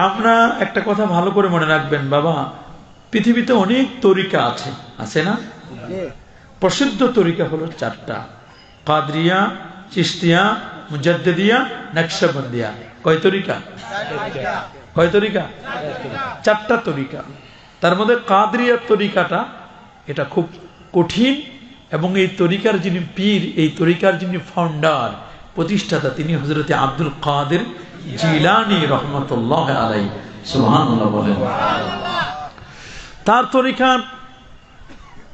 আমরা একটা কথা ভালো করে মনে রাখবেন বাবা, পৃথিবীতে অনেক তরিকা আছে, আছে না? প্রসিদ্ধ তরিকা হলো চারটা: কাদরিয়া, চিশতিয়া, মুজাদ্দিদিয়া, নকশবন্দিয়া। কয় তরিকা? কয় তরিকা? চারটা তরিকা। তার মধ্যে কাদরিয়া তরিকাটা এটা খুব কঠিন, এবং এই তরিকার যিনি পীর, এই তরিকার যিনি ফাউন্ডার, প্রতিষ্ঠাতা, তিনি হযরত আব্দুল কাদের জিলানী রহমাতুল্লাহ আলাইহি। সুবহানাল্লাহ বলেন। তার তরিকা,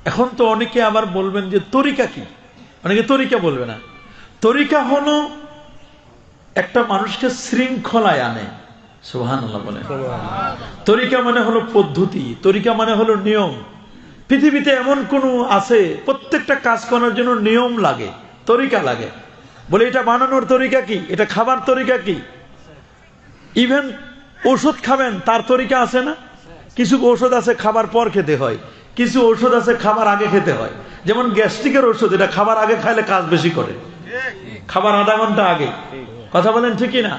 এখন তো অনেকে আবার বলবেন যে তরিকা কি, অনেকে তরিকা বলবে না। তরিকা হলো একটা মানুষকে শৃঙ্খলায় আনে। সুবহানাল্লাহ বলেন। তরিকা মানে হলো পদ্ধতি, তরিকা মানে হলো নিয়ম। পৃথিবীতে এমন কোন আছে, প্রত্যেকটা কাজ করার জন্য নিয়ম লাগে, তরিকা লাগে। বলে এটা বানানোর তরিকা কি, এটা খাবার তরিকা কি, ইভেন ওষুধ খাবেন তার তরিকা আছে না? কিছু ঔষধ আছে খাবার পর খেতে হয়, কিছু ঔষধ আছে খাবার আগে খেতে হয়। যেমন গ্যাস্ট্রিকের ওষুধ, এটা খাবার আগে খাইলে কাজ বেশি করে, খাবার আধা ঘন্টা আগে। কথা বলেন ঠিকই না?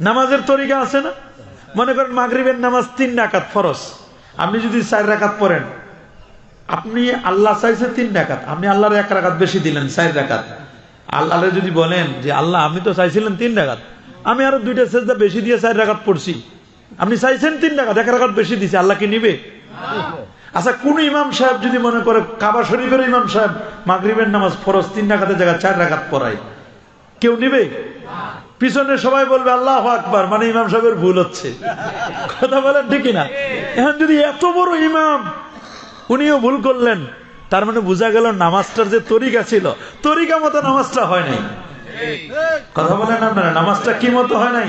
নামাজের তরিকা আছে না? মনে করেন মাগরিবের নামাজ 3 রাকাত ফরজ, আপনি যদি 4 রাকাত পড়েন, আপনি আল্লাহ চাইছে 3 রাকাত, আপনি আল্লাহর 1 রাকাত বেশি দিলেন, 4 রাকাত। আল্লাহরে যদি বলেন যে আল্লাহ আপনি তো চাইছিলেন 3 রাকাত, আমি আরো 2টা সেজদা বেশি দিয়ে 4 রাকাত পড়ছি, আপনি চাইছেন 3 রাকাত, 1 রাকাত বেশি দিয়েছে, আল্লাহ কি নিবে? আচ্ছা, কোন ইমাম সাহেব যদি মনে করে কাবা শরীফের ইমাম সাহেব মাগরিবের নামাজ ফরজ 3 রাকাতের জায়গায় 4 রাকাত পড়ায়, কেউ নিবে? পিছনে সবাই বলবে আল্লাহু আকবার, মানে ইমাম সাহেবের ভুল হচ্ছে। কথা বলেন ঠিকই না? এখন যদি এত বড় ইমাম উনিও ভুল করলেন, তার মানে বোঝা গেল নামাজটার যে তরিকা ছিল, তরিকা মতো নামাজটা হয় নাই। কথা বলেন আপনারা, নামাজটা কি মতো হয় নাই?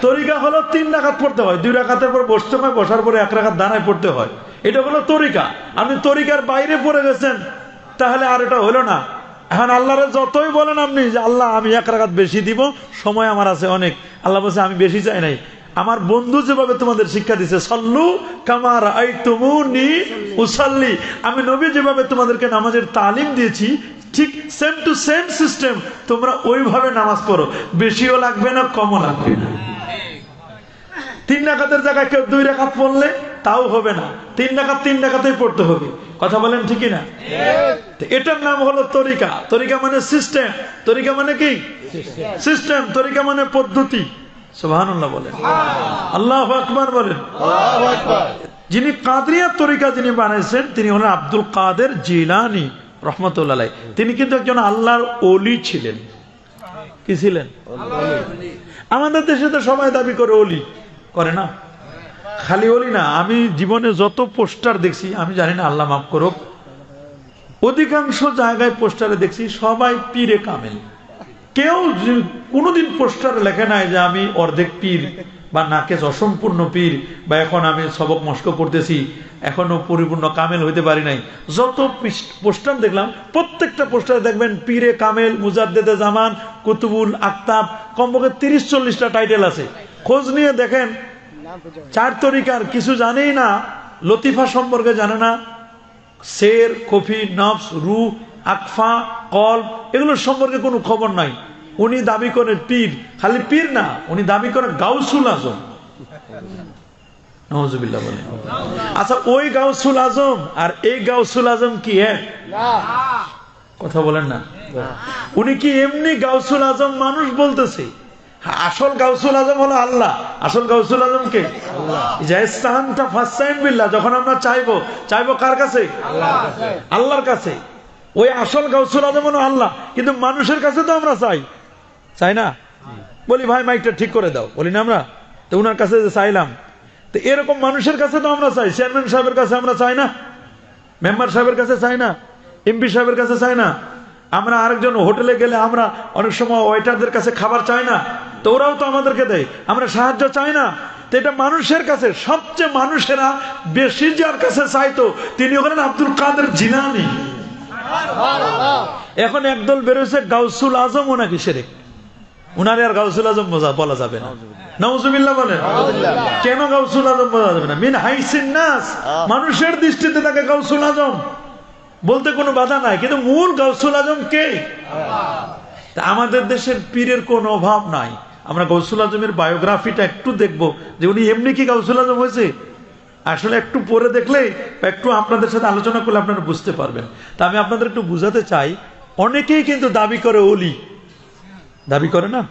তরিকা হলো 3 রাকাত পড়তে হয়, 2 রাকাতের পর বসতে হয়, বসার পরে 1 রাকাত দাঁড়ায় পড়তে হয়, এটা হলো তরিকা। আপনি তরিকার বাইরে পড়ে গেছেন, তাহলে আর এটা হলো না। এখন আল্লাহরে যতই বলেন আপনি যে আল্লাহ আমি 1 রাকাত বেশি দিব, সময় আমার আছে অনেক, আল্লাহ বলছে আমি বেশি চাই নাই। আমার বন্ধু যেভাবে তোমাদের শিক্ষা দিছে, সল্লু কামা রাআইতুমুনি উসাল্লি, আমি নবী যেভাবে তোমাদেরকে নামাজের তালিম দিয়েছি, ঠিক সেম টু সেম সিস্টেম তোমরা ওইভাবে নামাজ পড়ো, বেশিও লাগবে না, কমও লাগবে না। 3 রাকাতের জায়গায় কেউ 2 রাকাত পড়লে তাও হবে না, 3 রাকাত 3 রাকাতেই পড়তে হবে। কথা বলেন ঠিকই না? এটার নাম হলো তরিকা। তরিকা মানে সিস্টেম, তরিকা মানে কি? সিস্টেম, তরিকা মানে পদ্ধতি। সুবহানাল্লাহ বলেন, আল্লাহু আকবার বলেন। যিনি কাদরিয়া তরিকা যিনি বানাইছেন, তিনি হলেন আব্দুল কাদের জিলানী রহমাতুল্লাহ আলাইহি। তিনি কিন্তু একজন আল্লাহর ওলি ছিলেন। কি ছিলেন? আমাদের দেশে তো সবাই দাবি করে ওলি, করে না? খালি ওলি না, আমি জীবনে যত পোস্টার দেখছি, আমি জানি না, আল্লাহ মাফ করুক, অধিকাংশ জায়গায় পোস্টারে দেখছি সবাই পীরে কামেল। কেউ কোনোদিন পোস্টারে লেখে নাই যে আমি অর্ধেক পীর, বা নাকেশ অসম্পূর্ণ পীর, বা এখন আমি সবক মস্ক করতেছি, এখনো পরিপূর্ণ কামেল হইতে পারি নাই। যত পোস্টার দেখলাম, প্রত্যেকটা পোস্টারে দেখবেন পীরে কামেল, মুজাদ্দেদে জামান, কুতুবুল আকতাব, কমপক্ষে 30-40টা টাইটেল আছে। খোঁজ নিয়ে দেখেন 4 তরিকার কিছু জানেই না, লতিফা সম্পর্কে জানে না, শের, কফি, নফস, রূহ, আকফা, কলব, এগুলোর সম্পর্কে কোনো খবর নাই। উনি দাবি করেন পীর, খালি পীর না, উনি দাবি করেন গাউসুল আজম। নাউজুবিল্লাহ বলেন। আচ্ছা, ওই গাউসুল আজম আর এই গাউসুল আজম কি এক? কথা বলেন না। উনি কি এমনি গাউসুল আজম মানুষ বলতেছে? আসল গাউসুল আজম হলো আল্লাহ। আসল গাউসুল আজম কে? আল্লাহ। যখন আমরা চাইবো কার কাছে? আল্লাহর কাছে। ওই আসল গাউসুল আজম হলো আল্লাহ, কিন্তু মানুষের কাছে তো আমরা চাই না। বলি ভাই মাইকটা ঠিক করে দাও, বলি না আমরা, তো উনার কাছে যে চাইলাম, তো এরকম মানুষের কাছে তো আমরা চাই। চেয়ারম্যান সাহেবের কাছে আমরা চাই না, মেম্বার সাহেবের কাছে চাই না, এমপি সাহেবের কাছে চাই না। আমরা আরেকজন হোটেলে গেলে আমরা অনেক সময় ওয়েটারদের কাছে খাবার চাই না, তো ওরাও তো আমাদেরকে দেয়, আমরা সাহায্য চাই না। তো এটা মানুষের কাছে, সবচেয়ে মানুষেরা বেশি যার কাছে চাইতো তিনি হলেন আব্দুল কাদের জিলানী। এখন একদল বেরোছে গাউসুল আজম, ও নাকি শিরক, উনারে আর গাউসুল আজম বলা যাবে না। নাউজুবিল্লাহ বলেন। কেন গাউসুল আজম বলা যাবে না? মিন হাইসিন নাস, মানুষের দৃষ্টিতে তাকে গাউসুল আজম বলতে কোনো বাধা নাই, কিন্তু মূল গাউসুল আজম কে? আমাদের দেশের পীরের কোনো অভাব নাই। আমরা গৌসুল আজমের বায়োগ্রাফিটা একটু দেখবো যে উনি এমনি কি গৌসুল আজম হয়েছে, আসলে একটু পরে দেখলে বা একটু আপনাদের সাথে আলোচনা করলে আপনারা বুঝতে পারবেন। তা আমি আপনাদের একটু বুঝাতে চাই, অনেকেই কিন্তু দাবি করে অলি, দাবি করে না,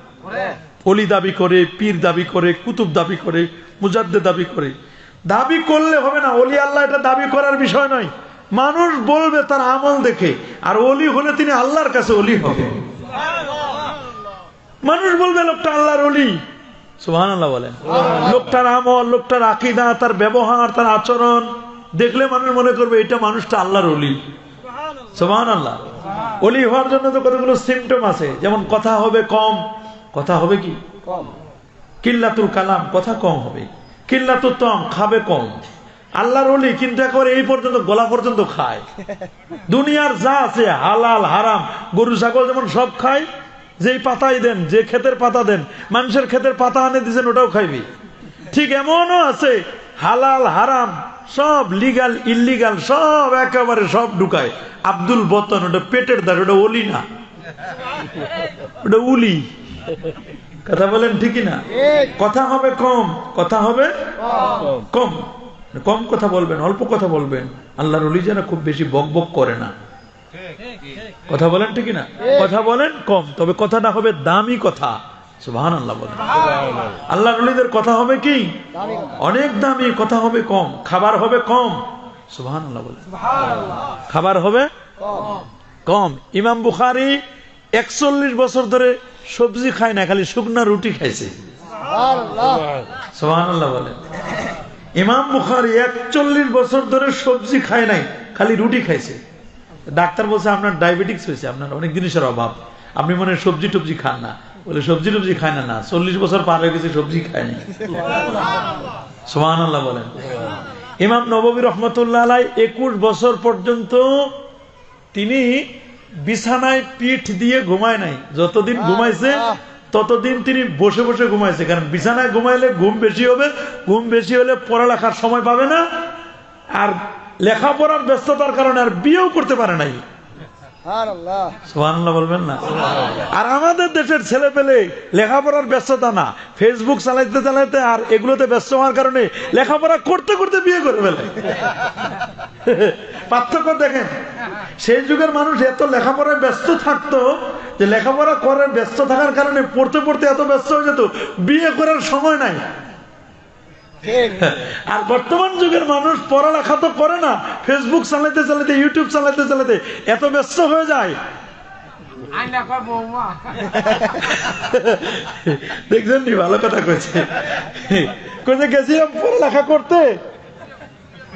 অলি দাবি করে, পীর দাবি করে, কুতুব দাবি করে, মুজাদ্দেদ দাবি করে। দাবি করলে হবে না, অলি আল্লাহ এটা দাবি করার বিষয় নয়, মানুষ বলবে তার আমল দেখে। আর অলি হলে তিনি আল্লাহর কাছে অলি হবে, মানুষ বলবে লোকটা আল্লাহর অলি। সুবহানাল্লাহ বলেন। লোকটার আমল, লোকটার আকীদা, তার ব্যবহার, তার আচরণ দেখলে মানুষ মনে করবে এটা মানুষটা আল্লাহর অলি। সুবহানাল্লাহ। অলি হওয়ার জন্য তো কতগুলো সিমটম আছে, যেমন কথা হবে কম, কথা হবে কি কম, কিল্লাতুল কালাম, কথা কম হবে, কিল্লাতুত তাম, খাবে কম। আল্লাহর ওলি কিন্তু একবারে এই পর্যন্ত গলা পর্যন্ত খায়, দুনিয়ার যা আছে হালাল হারাম, গরু ছাগল যেমন সব খায়, যেই পাতাই দেন, যে ক্ষেতের পাতা দেন, মানুষের ক্ষেতের পাতা আনে দিয়েছেন ওটাও খাইবি, ঠিক এমনও আছে হালাল হারাম সব, লিগাল ইল্লিগাল সব একেবারে সব ঢুকায়। আব্দুল বতন ওটা পেটের দাঁড়, ওটা ওলি না, ওটা উলি। কথা বলেন ঠিকই না? কথা হবে কম, কথা হবে কম, কম কথা বলবেন, অল্প কথা বলবেন। আল্লাহর ওলি যারা খুব বেশি বক বক করে না, কথা বলেন ঠিকই না, কথা বলেন কম, তবে কথাটা হবে দামি কথা। সুবহানাল্লাহ বলেন। আল্লাহর ওলিদের কথা হবে কি অনেক দামি, কথা হবে কম, খাবার হবে কম। সুবহানাল্লাহ বলেন। খাবার হবে কম। ইমাম বুখারী 41 বছর ধরে সবজি খায় না, খালি শুকনা রুটি খাইছে। সুবহানাল্লাহ বলেন। ইমাম বুখারী 41 বছর ধরে সবজি খায় নাই, খালি রুটি খাইছে। ডাক্তার বলছে আপনার ডায়াবেটিস হয়েছে, আপনার অনেক জিনিসের অভাব, আপনি মনে হয় সবজি টবজি খান না। বলে সবজি টবজি খায় না, 40 বছর পার হয়ে গেছে সবজি খায়নি। সুবহানাল্লাহ বলেন। ইমাম নববী রহমতুল্লাহ আলাইহি 21 বছর পর্যন্ত তিনি বিছানায় পিঠ দিয়ে ঘুমায় নাই, যতদিন ঘুমাইছে ততদিন তিনি বসে বসে ঘুমাইছে, কারণ বিছানায় ঘুমাইলে ঘুম বেশি হবে, ঘুম বেশি হলে পড়ালেখার সময় পাবে না, আর লেখাপড়ার ব্যস্ততার কারণে আর বিয়েও করতে পারে নাই। সুবহানাল্লাহ বলবেন না? আর আমাদের দেশের ছেলে পেলে লেখাপড়ার ব্যস্ততা না, ফেসবুক চালাইতে চালাইতে আর এগুলোতে ব্যস্ত হওয়ার কারণে লেখাপড়া করতে করতে বিয়ে করে ফেলে। পার্থক্য দেখেন, সেই যুগের মানুষ এত লেখাপড়ায় ব্যস্ত থাকতো যে লেখাপড়া করার ব্যস্ত থাকার কারণে পড়তে পড়তে এত ব্যস্ত হয়ে যেত, বিয়ে করার সময় নাই। আর বর্তমান যুগের মানুষ পড়ালেখা তো করে না, ফেসবুক চালাইতে চালাইতে, ইউটিউব চালাইতে চালাইতে এত ব্যস্ত হয়ে যায়। দেখছেন নি, ভালো কথা কইছে, গেছিলাম পড়ালেখা করতে,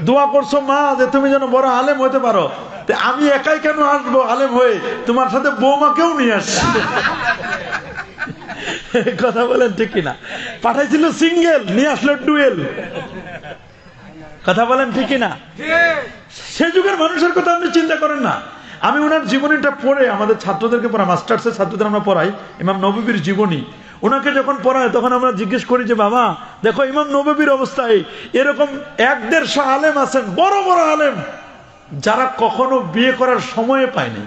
দোয়া করছো মা যে তুমি যেন বড় আলেম হইতে পারো। আমি একাই কেন আসবো আলেম হয়ে, তোমার সাথে বৌমাকেও নিয়ে আসছি। কথা বলেন ঠিক কিনা? পাঠাইছিল সিঙ্গেল, নিয়ে আসলো ডুয়েল। কথা বলেন ঠিক কিনা? সে যুগের মানুষের কথা আপনি চিন্তা করেন না। আমি ওনার জীবনীটা পড়ে আমাদের ছাত্রদেরকে পড়া, মাস্টার্সের ছাত্রদের আমরা পড়াই ইমাম নববীর জীবনী। ওনাকে যখন পড়ায় তখন আমরা জিজ্ঞেস করি যে বাবা দেখো ইমাম নববীর অবস্থায় এরকম 1-150 আলেম আছেন, বড় বড় আলেম, যারা কখনো বিয়ে করার সময় পায়নি।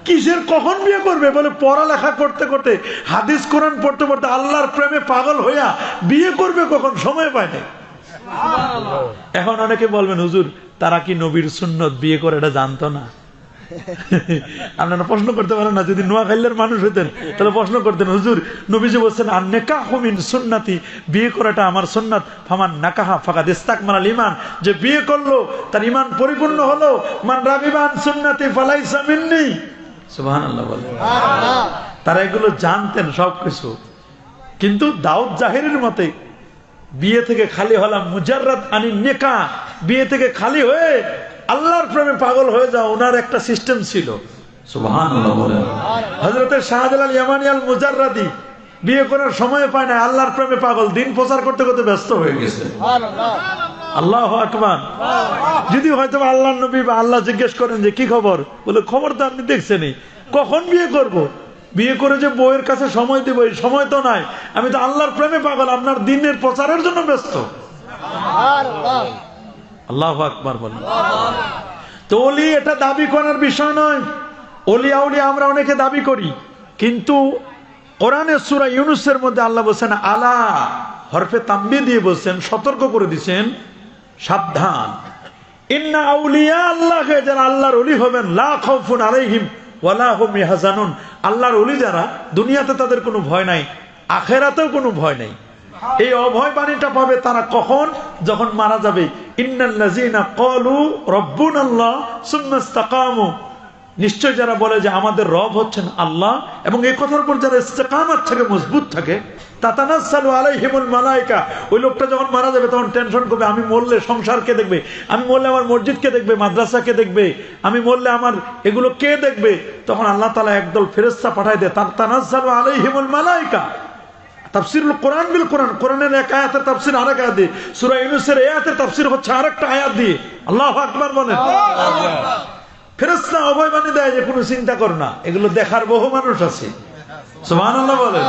কিসের কখন বিয়ে করবে? বলে পড়ালেখা করতে করতে, হাদিস কোরআন পড়তে পড়তে আল্লাহর প্রেমে পাগল হইয়া বিয়ে করবে কখন, সময় পায়নি। এখন অনেকে বলবেন হুজুর তারা কি নবীর সুন্নত বিয়ে করে এটা জানতো না? আপনারা প্রশ্ন করতে পারেন না? যদি নোয়াখালীর মানুষ হইতেন তাহলে প্রশ্ন করতেন, হুজুর নবীজি বলছেন আন-নিকাহু মিন সুন্নতি, বিয়ে করাটা আমার সুন্নাত, ফামান নাকাহা ফাকাদ ইস্তাকমালাল ঈমান, যে বিয়ে করলো তার ঈমান পরিপূর্ণ হলো, মান রাগিবা আন সুন্নতি ফালাইসা মিন্নি। সুবহানাল্লাহ বলেন। তারা এগুলো জানতেন সবকিছু, কিন্তু দাউদ জাহেরির মতে বিয়ে থেকে খালি হলাম মুজাররাদ আনিন নিকাহ, বিয়ে থেকে খালি হয়ে আল্লাহর প্রেমে পাগল হয়ে যাও, ওনার একটা সিস্টেম ছিল। সুবহানাল্লাহ বলেন। হযরত শাহজালাল ইয়ামানি আল মুজাররাদি বিয়ে করার সময় পায় না, আল্লাহর প্রেমে পাগল, দিন প্রচার করতে করতে ব্যস্ত হয়ে গেছে। আল্লাহু আকবার। যদি হয়তো আল্লাহর নবী বা আল্লাহ জিজ্ঞেস করেন যে কি খবর, বলে খবর তো আপনি দেখছেনই, কখন বিয়ে করব? বিয়ে করে যে বউয়ের কাছে সময় দেব এই সময় তো নাই, আমি তো আল্লাহর প্রেমে পাগল, আপনার দিনের প্রচারের জন্য ব্যস্ত। আল্লাহু আকবার বলেন। তো ওলি এটা দাবি করার বিষয় নয়। ওলি আউলিয়া আমরা অনেকে দাবি করি, কিন্তু কোরআনে সূরা ইউনূসের মধ্যে আল্লাহ বলেছেন আলা, হরফে তানবীহ দিয়ে বলছেন, সতর্ক করে দিয়েছেন, সাবধান, ইন্না আউলিয়া আল্লাহ, যারা আল্লাহর ওলি হবেন, লা খাউফুন আলাইহিম ওয়ালা হুম ইয়াহজানুন, আল্লাহর ওলি যারা, দুনিয়াতে তাদের কোনো ভয় নাই, আখিরাতেও কোনো ভয় নাই। এই অভয় বাণীটা পাবে তারা কখন? যখন মারা যাবে। ইন্নাল্লাযীনা ক্বালু রাব্বুনাল্লাহ সুম্মা ইসতাকামু, নিশ্চয় যারা বলে যে আমাদের রব হচ্ছেন আল্লাহ, এবং এই কথার উপর যারা ইস্তেকামত থাকে, মজবুত থাকে, তাতানাজ্জালু আলাইহিমুল মালায়েকা, ওই লোকটা যখন মারা যাবে তখন টেনশন করবে, আমি মরলে সংসার কে দেখবে, আমি মরলে আমার মসজিদ কে দেখবে, মাদ্রাসা কে দেখবে, আমি মরলে আমার এগুলো কে দেখবে। তখন আল্লাহ তাআলা একদল ফেরেশতা পাঠায় দেয়, তাতানাজ্জালু আলাইহিমুল মালায়েকা। তাফসীরুল কোরআন বিল কোরআন, কোরআনের এক আয়াতের তাফসীর আরেক আয়াত দিয়ে, সূরা ইউনূসের এই আয়াতের তাফসীর হচ্ছে আরেকটা আয়াত দিয়ে। আল্লাহু আকবার বলেন। ফেরেশতা অভয় বাণী দেয় যে কোনো চিন্তা করো না, এগুলো দেখার বহু মানুষ আছে। সুবহানাল্লাহ বলেন।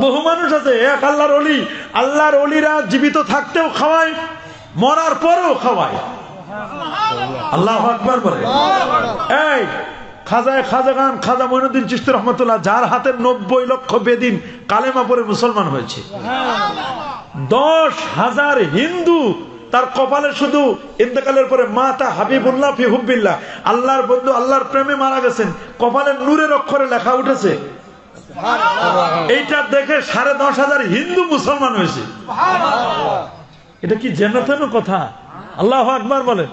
বহু মানুষ আছে, এক আল্লাহর ওলি, আল্লাহর ওলিরা জীবিত থাকতেও খাওয়ায়, মরার পরেও খাওয়ায়। আল্লাহু আকবার বলেন। এই খাজা মঈনুদ্দিন চিশতি রহমাতুল্লাহ, যার হাতের 90 লক্ষ বেদিন কালেমা পড়ে মুসলমান হয়েছে, 10,000 হিন্দু তার কপালে শুধু ইন্তেকালের পরে মাতা হাবিবুল্লাহ ফি হুব্বিল্লাহ, আল্লাহর বন্ধু, আল্লাহর প্রেমে মারা গেছেন, কপালে নূরের অক্ষরে লেখা উঠেছে। এইটা দেখে 10,500 হিন্দু মুসলমান হয়েছে। এটা কি জেনাতেন কথা? আল্লাহু আকবার বলেন।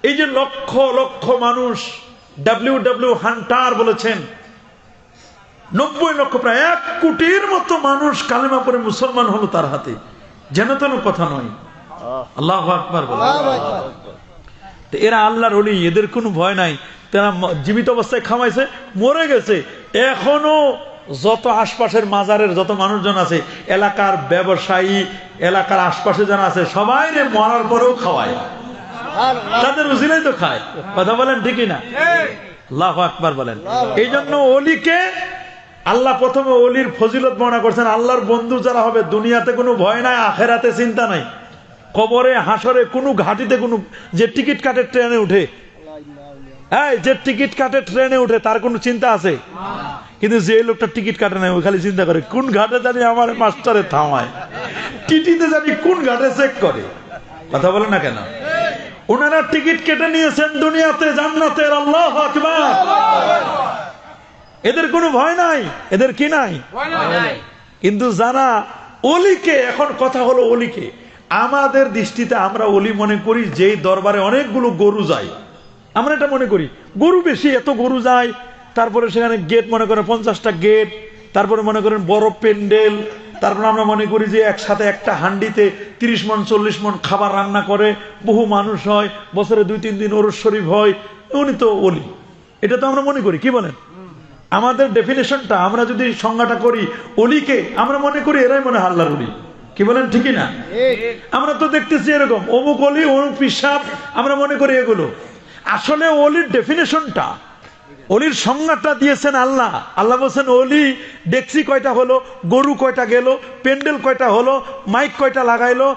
এই যে লক্ষ লক্ষ মানুষ, ডব্লিউ হান্টার বলেছেন 90 লক্ষ, প্রায় 1 কোটির মতো মানুষ কালেমা পড়ে মুসলমান হলো তার হাতে। জেনাতেন কথা নয়। আল্লাহু আকবার বলেন। এরা আল্লাহর ওলি, এদের কোনো ভয় নাই। তারা জীবিত অবস্থায় খামাইছে, মরে গেছে, এখনো যত আশপাশের মাজারের যত মানুষজন আছে, এলাকার ব্যবসায়ী, এলাকার আশপাশে যারা আছে, সবাই মরার পরেও খাওয়ায়, তাদের উজিলাই তো খায়। কথা বলেন ঠিকই না? আল্লাহু আকবার বলেন। এই জন্য ওলিকে আল্লাহ প্রথমে ওলির ফজিলত বর্ণনা করছেন, আল্লাহর বন্ধু যারা হবে দুনিয়াতে কোনো ভয় নাই, আখিরাতে চিন্তা নাই, কবরে হাসরে কোনো ঘাটিতে কোনো, যে টিকিট কাটে ট্রেনে উঠে, এই যে টিকিট কাটে ট্রেনে উঠে তার কোনো চিন্তা আছে? কিন্তু যে লোকটা টিকিট কাটে না, ওই খালি চিন্তা করে কোন ঘাটে জানি আমার মাস্টারে থামায়, টিটিতে জানি কোন ঘাটে চেক করে। কথা বলে না কেন? ওনারা টিকিট কেটে নিয়েছেন দুনিয়াতে জান্নাতের। আল্লাহু আকবার। এদের কোনো ভয় নাই, এদের কি নাই? কিন্তু যারা ওলিকে, এখন কথা হলো ওলিকে, আমাদের দৃষ্টিতে আমরা ওলি মনে করি যেই দরবারে অনেকগুলো গরু যায়, আমরা এটা মনে করি গরু বেশি, এত গরু যায়, তারপরে সেখানে গেট মনে করেন 50টা গেট, তারপরে মনে করেন বড় প্যান্ডেল, তারপরে আমরা মনে করি যে একসাথে একটা হান্ডিতে 30 মণ 40 মণ খাবার রান্না করে, বহু মানুষ হয়, বছরে 2-3 দিন ওরস শরীফ হয়, উনি তো ওলি। এটা তো আমরা মনে করি। কি বলেন? আমাদের ডেফিনেশনটা, আমরা যদি সংজ্ঞাটা করি ওলিকে, আমরা মনে করি এরাই মনে হয় আল্লাহর ওলি। কি বলেন? ঠিকই না? আমরা তো দেখতেছি এরকম অমুক ওলি, অমুক পিসাব, আমরা মনে করি এগুলো। আসলে ওলির ডেফিনেশনটা, ওলির সংজ্ঞাটা দিয়েছেন আল্লাহ। আল্লাহ বলছেন ওলি ডেক্সি কয়টা হলো, গরু কয়টা গেল, প্যান্ডেল কয়টা হলো, মাইক কয়টা লাগাইলো,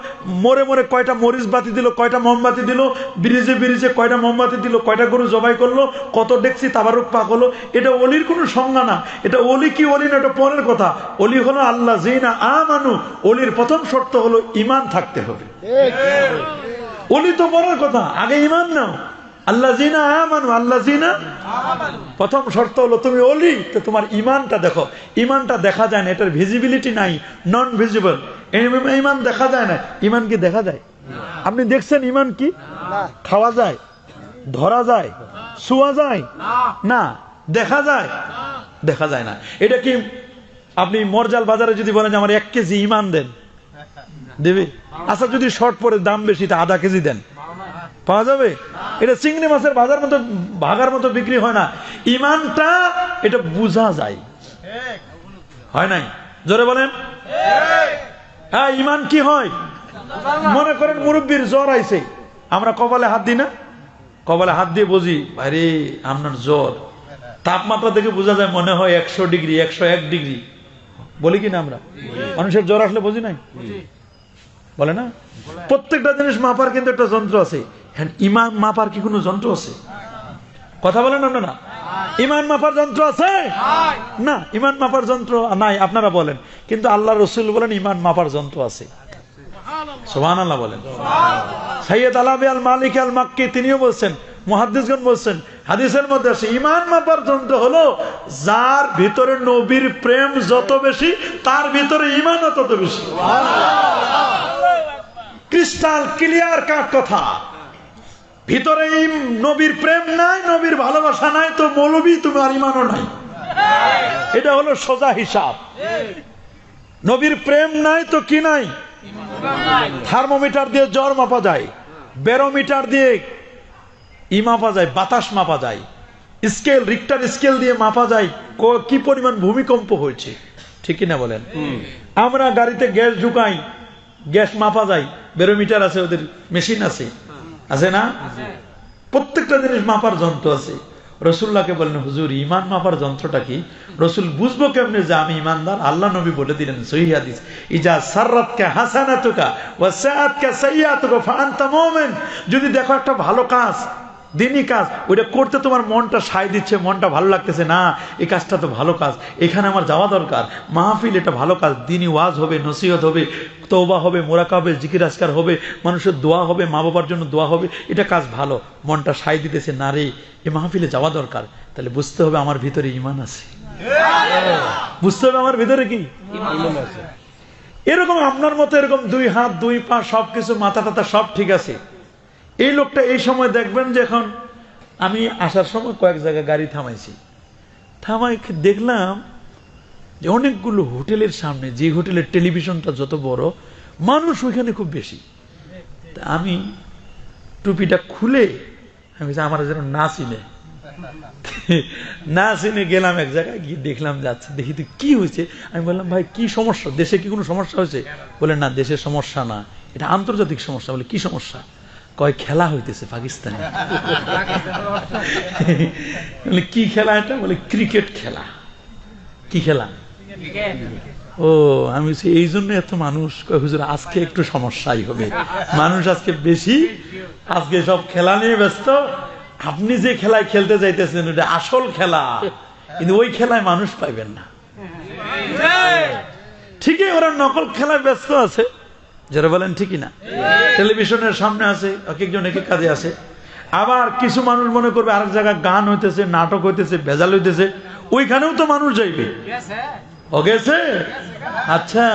মোড়ে মোড়ে কয়টা মরিচ বাতি দিল, কয়টা মোমবাতি দিল, ব্রিজে ব্রিজে কয়টা মোমবাতি দিল, কয়টা গরু জবাই করলো, কত ডেক্সি তাবারুক পাক হলো। এটা ওলির কোনো সংজ্ঞা না। এটা ওলি কি ওলি না, এটা পরের কথা। ওলি হলো আল্লাহ যিনা আমানু। ওলির প্রথম শর্ত হলো ঈমান থাকতে হবে। ওলি তো পরের কথা, আগে ঈমান নাও। আল্লাযীনা আমানু, আল্লাযীনা প্রথম শর্ত হলো তুমি ওলি, তো তোমার ঈমানটা দেখো। ঈমানটা দেখা যায় না, এটার ভিজিবিলিটি নাই, নন ভিজিবল। ঈমান দেখা যায় না। ঈমান কি দেখা যায়? আপনি দেখছেন ঈমান কি? খাওয়া যায়, ধরা যায়, ছোঁয়া যায় না, দেখা যায়? দেখা যায় না। এটা কি আপনি মরজাল বাজারে যদি বলেন যে আমার 1 কেজি ঈমান দেন, দেবে? আচ্ছা যদি শর্ট পরে দাম বেশি, তা আধা কেজি দেন, পাওয়া যাবে? এটা চিংড়ি মাছের বাজার মতো ভাগার মতো বিক্রি হয় না। ঈমানটা এটা বোঝা যায়, হয় নাই? জোরে বলেন। হ্যাঁ, ঈমান কি হয়? মনে করেন মুরব্বির জ্বর আইছে, আমরা কপালে হাত দিই না? কপালে হাত দিয়ে বুঝি ভাইরে আপনার জ্বর, তাপমাত্রা দেখে বোঝা যায়, মনে হয় 100 ডিগ্রি 101 ডিগ্রি, বলি কিনা আমরা? মানুষের জ্বর আসলে বুঝি নাই, বলে না? প্রত্যেকটা জিনিস মাপার কিন্তু একটা যন্ত্র আছে। হ্যাঁ, ঈমান মাপার কি কোনো যন্ত্র আছে? কথা বলেন না? ইমান মাপার যন্ত্র আছে না? ইমান মাপার যন্ত্র নাই আপনারা বলেন, কিন্তু আল্লাহ রসুল বলেন ইমান মাপার যন্ত্র আছে। সুবহানাল্লাহ বলেন। সাইয়্যিদ আলাবি আল মালিক আল মাক্কি তিনিও বলছেন, মুহাদ্দিসগণ বলছেন, হাদিসের মধ্যে আছে ইমান মাপার যন্ত্র হলো যার ভিতরে নবীর প্রেম যত বেশি তার ভিতরে ইমানও তত বেশি। ক্রিস্টাল ক্লিয়ার কাট কথা। ভিতরে নবীর প্রেম নাই, নবীর ভালোবাসা নাই, তো মৌলবী তোমার ইমানও নাই। এটা হলো সোজা হিসাব। নবীর প্রেম নাই তো কি নাই? থার্মোমিটার দিয়ে জ্বর মাপা যায়, ব্যারোমিটার দিয়ে মাপা যায়, বাতাস মাপা যায়, স্কেল রিক্টার স্কেল দিয়ে মাপা যায় কি পরিমাণ ভূমিকম্প হয়েছে, ঠিক না বলেন? আমরা গাড়িতে গ্যাস ঢুকাই, গ্যাস মাপা যায়, ব্যারোমিটার আছে, ওদের মেশিন আছে, আছে না? প্রত্যেকটা জিনিস মাপার যন্ত্র আছে। রসুল্লাহকে বললেন, হুজুর ইমান মাপার যন্ত্রটা কি? রসুল বুঝবো কেমনে যে আমি ইমানদার? আল্লাহ নবী বলে দিলেন সহিহ হাদিস, ইজা সাররাতকা হাসানাতুকা ওয়া সাআতকা সাইয়্যাতুকা ফাআনতা মুমিন। যদি দেখো একটা ভালো কাজ, দিনই কাজ, ওইটা করতে তোমার মনটা সায় দিচ্ছে, মনটা ভালো লাগতেছে, না এই কাজটা তো ভালো কাজ, এখানে আমার যাওয়া দরকার, মাহফিল এটা ভালো কাজ, দিনই ওয়াজ হবে, নসিহত হবে, তওবা হবে, মোরাকাবা হবে, জিকির আজকার হবে, মানুষের দোয়া হবে, মা বাবার জন্য দোয়া হবে, এটা কাজ ভালো, মনটা সায় দিতেছে, না রে এই মাহফিলে যাওয়া দরকার, তাহলে বুঝতে হবে আমার ভিতরে ঈমান আছে, বুঝতে হবে আমার ভিতরে কি ঈমান আছে। এরকম আপনার মতো এরকম দুই হাত দুই পা সবকিছু মাথা টাথা সব ঠিক আছে। এই লোকটা এই সময় দেখবেন যে এখন আমি আসার সময় কয়েক জায়গায় গাড়ি থামাইছি, থামাই দেখলাম যে অনেকগুলো হোটেলের সামনে, যে হোটেলের টেলিভিশনটা যত বড়, মানুষ ওইখানে খুব বেশি। আমি টুপিটা খুলে আমি আমার যেন না চিনে না চিনে গেলাম এক জায়গায়, গিয়ে দেখলাম যাচ্ছে, দেখি তো কি হয়েছে। আমি বললাম, ভাই কি সমস্যা, দেশে কি কোনো সমস্যা হয়েছে? বলে না, দেশের সমস্যা না, এটা আন্তর্জাতিক সমস্যা। বলে কি সমস্যা? কয় খেলা হইতেছে পাকিস্তানে। কি খেলা এটা? বলে ক্রিকেট খেলা। কি খেলা? ও আমি এই জন্য এত মানুষ। কয় হুজুর আজকে একটু সমস্যাই হবে, মানুষ আজকে বেশি, আজকে সব খেলা নিয়ে ব্যস্ত। আপনি যে খেলায় খেলতে যাইতেছেন ওটা আসল খেলা, কিন্তু ওই খেলায় মানুষ পাইবেন না। ঠিকই ওরা নকল খেলায় ব্যস্ত আছে, যারা বলেন ঠিকই না, টেলিভিশনের সামনে আছে, এক একজন এক এক কাজে আছে। আবার কিছু মানুষ মনে করবে আরেক জায়গায় গান হইতেছে, নাটক হইতেছে, ভেজাল হইতেছে, ওইখানেও তো মানুষ যাইবে। ও গেছে? আচ্ছা,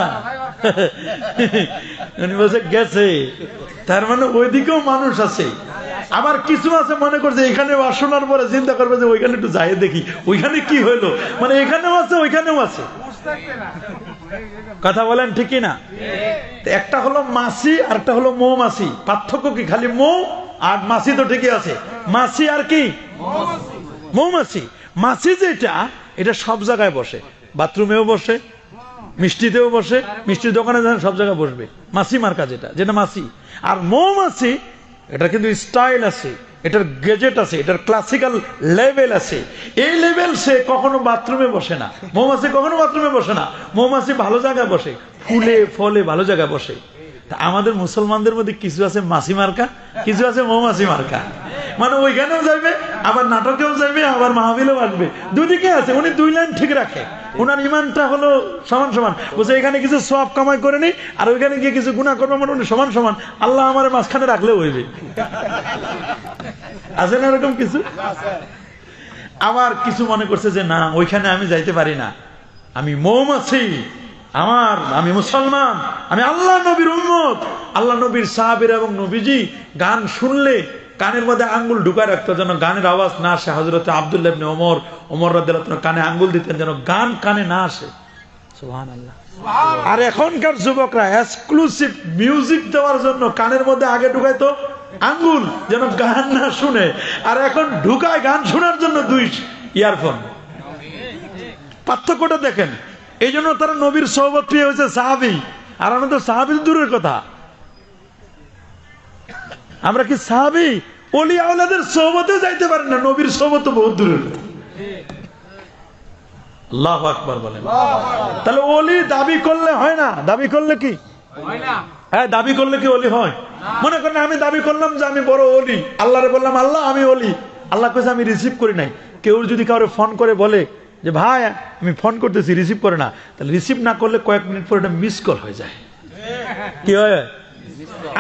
উনি বলছে গেছে, তার মানে ওইদিকেও মানুষ আছে। আবার কিছু আছে মনে করছে এখানে শোনার পরে চিন্তা করবে যে ওইখানে একটু যাই দেখি ওইখানে কি হইলো, মানে এখানেও আছে ওইখানেও আছে। কথা বলেন ঠিকই না? একটা হলো মাছি আর একটা হলো মৌমাছি। পার্থক্য কি? খালি মৌ আর মাছি তো ঠিকই আছে, মাছি আর কি মৌমাছি। মাছি যেটা, এটা সব জায়গায় বসে, বাথরুমেও বসে, মিষ্টিতেও বসে, মিষ্টির দোকানে যান সব জায়গায় বসবে, মাছি মার্কা যেটা, যেটা মাছি। আর মৌমাছি এটা কিন্তু স্টাইল আছে, এটার গেজেট আছে, এটার ক্লাসিক্যাল লেভেল আছে। এই লেভেল সে কখনো বাথরুমে বসে না, মৌমাছি কখনো বাথরুমে বসে না। মৌমাছি ভালো জায়গায় বসে, ফুলে ফলে ভালো জায়গায় বসে। আমাদের মুসলমানদের মধ্যে কিছু আছে মাছি মার্কা, কিছু আছে মৌমাছি মার্কা। মানে ওইখানেও যাইবে, আবার নাটকেও যাইবে, আবার মাহফিলেও আসবে, দুদিকে আছে। উনি দুই লাইন ঠিক রাখে, উনার ইমানটা হলো সমান সমান। বলছে এখানে কিছু সওয়াব কামাই করে নি, আর ওইখানে গিয়ে কিছু গুনাহ করবো, মানে উনি সমান সমান। আল্লাহ আমার মাঝখানে রাখলেও হইবে। আছে না এরকম কিছু? আবার কিছু মনে করছে যে না, ওইখানে আমি যাইতে পারি না, আমি মৌমাছি, আমি মুসলমান, আমি আল্লাহ নবীর উম্মত। আল্লাহ নবীর সাহাবীরা এবং নবীজি গান শুনলে কানের মধ্যে আঙ্গুল ঢুকায় রাখতো যেন গানের আওয়াজ না আসে। হযরত আব্দুল্লাহ ইবনে ওমর রাদিয়াল্লাহু তাআলা কানে আঙ্গুল দিতেন যেন গান কানে না আসে। সুবহানাল্লাহ। আর এখনকার যুবকরা এক্সক্লুসিভ মিউজিক দেওয়ার জন্য কানের মধ্যে আগে ঢুকাইতো আঙ্গুল যেন গান না শুনে, আর এখন ঢুকায় গান শোনার জন্য দুই ইয়ারফোন। পার্থক্যটা দেখেন। এই জন্য তারা নবীর সোহবত পেয়ে হয়েছে সাহাবী, আর আমাদের সাহাবী দূরের কথা, আমরা কি সাহাবী? ওলি আওলাদের সোহবতে যাইতে পারেন না, নবীর সোহবত বহুত দূরের কথা। আল্লাহু আকবার বলেন। তাহলে ওলি দাবি করলে হয় না, দাবি করলে কি হয় না? হ্যাঁ, দাবি করলে কি ওলি হয়? মনে করেন আমি দাবি করলাম যে আমি বড় ওলি, আল্লাহরে বললাম আল্লাহ আমি ওলি, আল্লাহ কইছে আমি রিসিভ করি নাই, কেউ যদি কাউরে ফোন করে বলে যে ভাই আমি ফোন করতেছি, রিসিভ করে না, তাহলে রিসিভ না করলে কয়েক মিনিট পরে এটা মিস কল হয়ে যায়। কি হয়?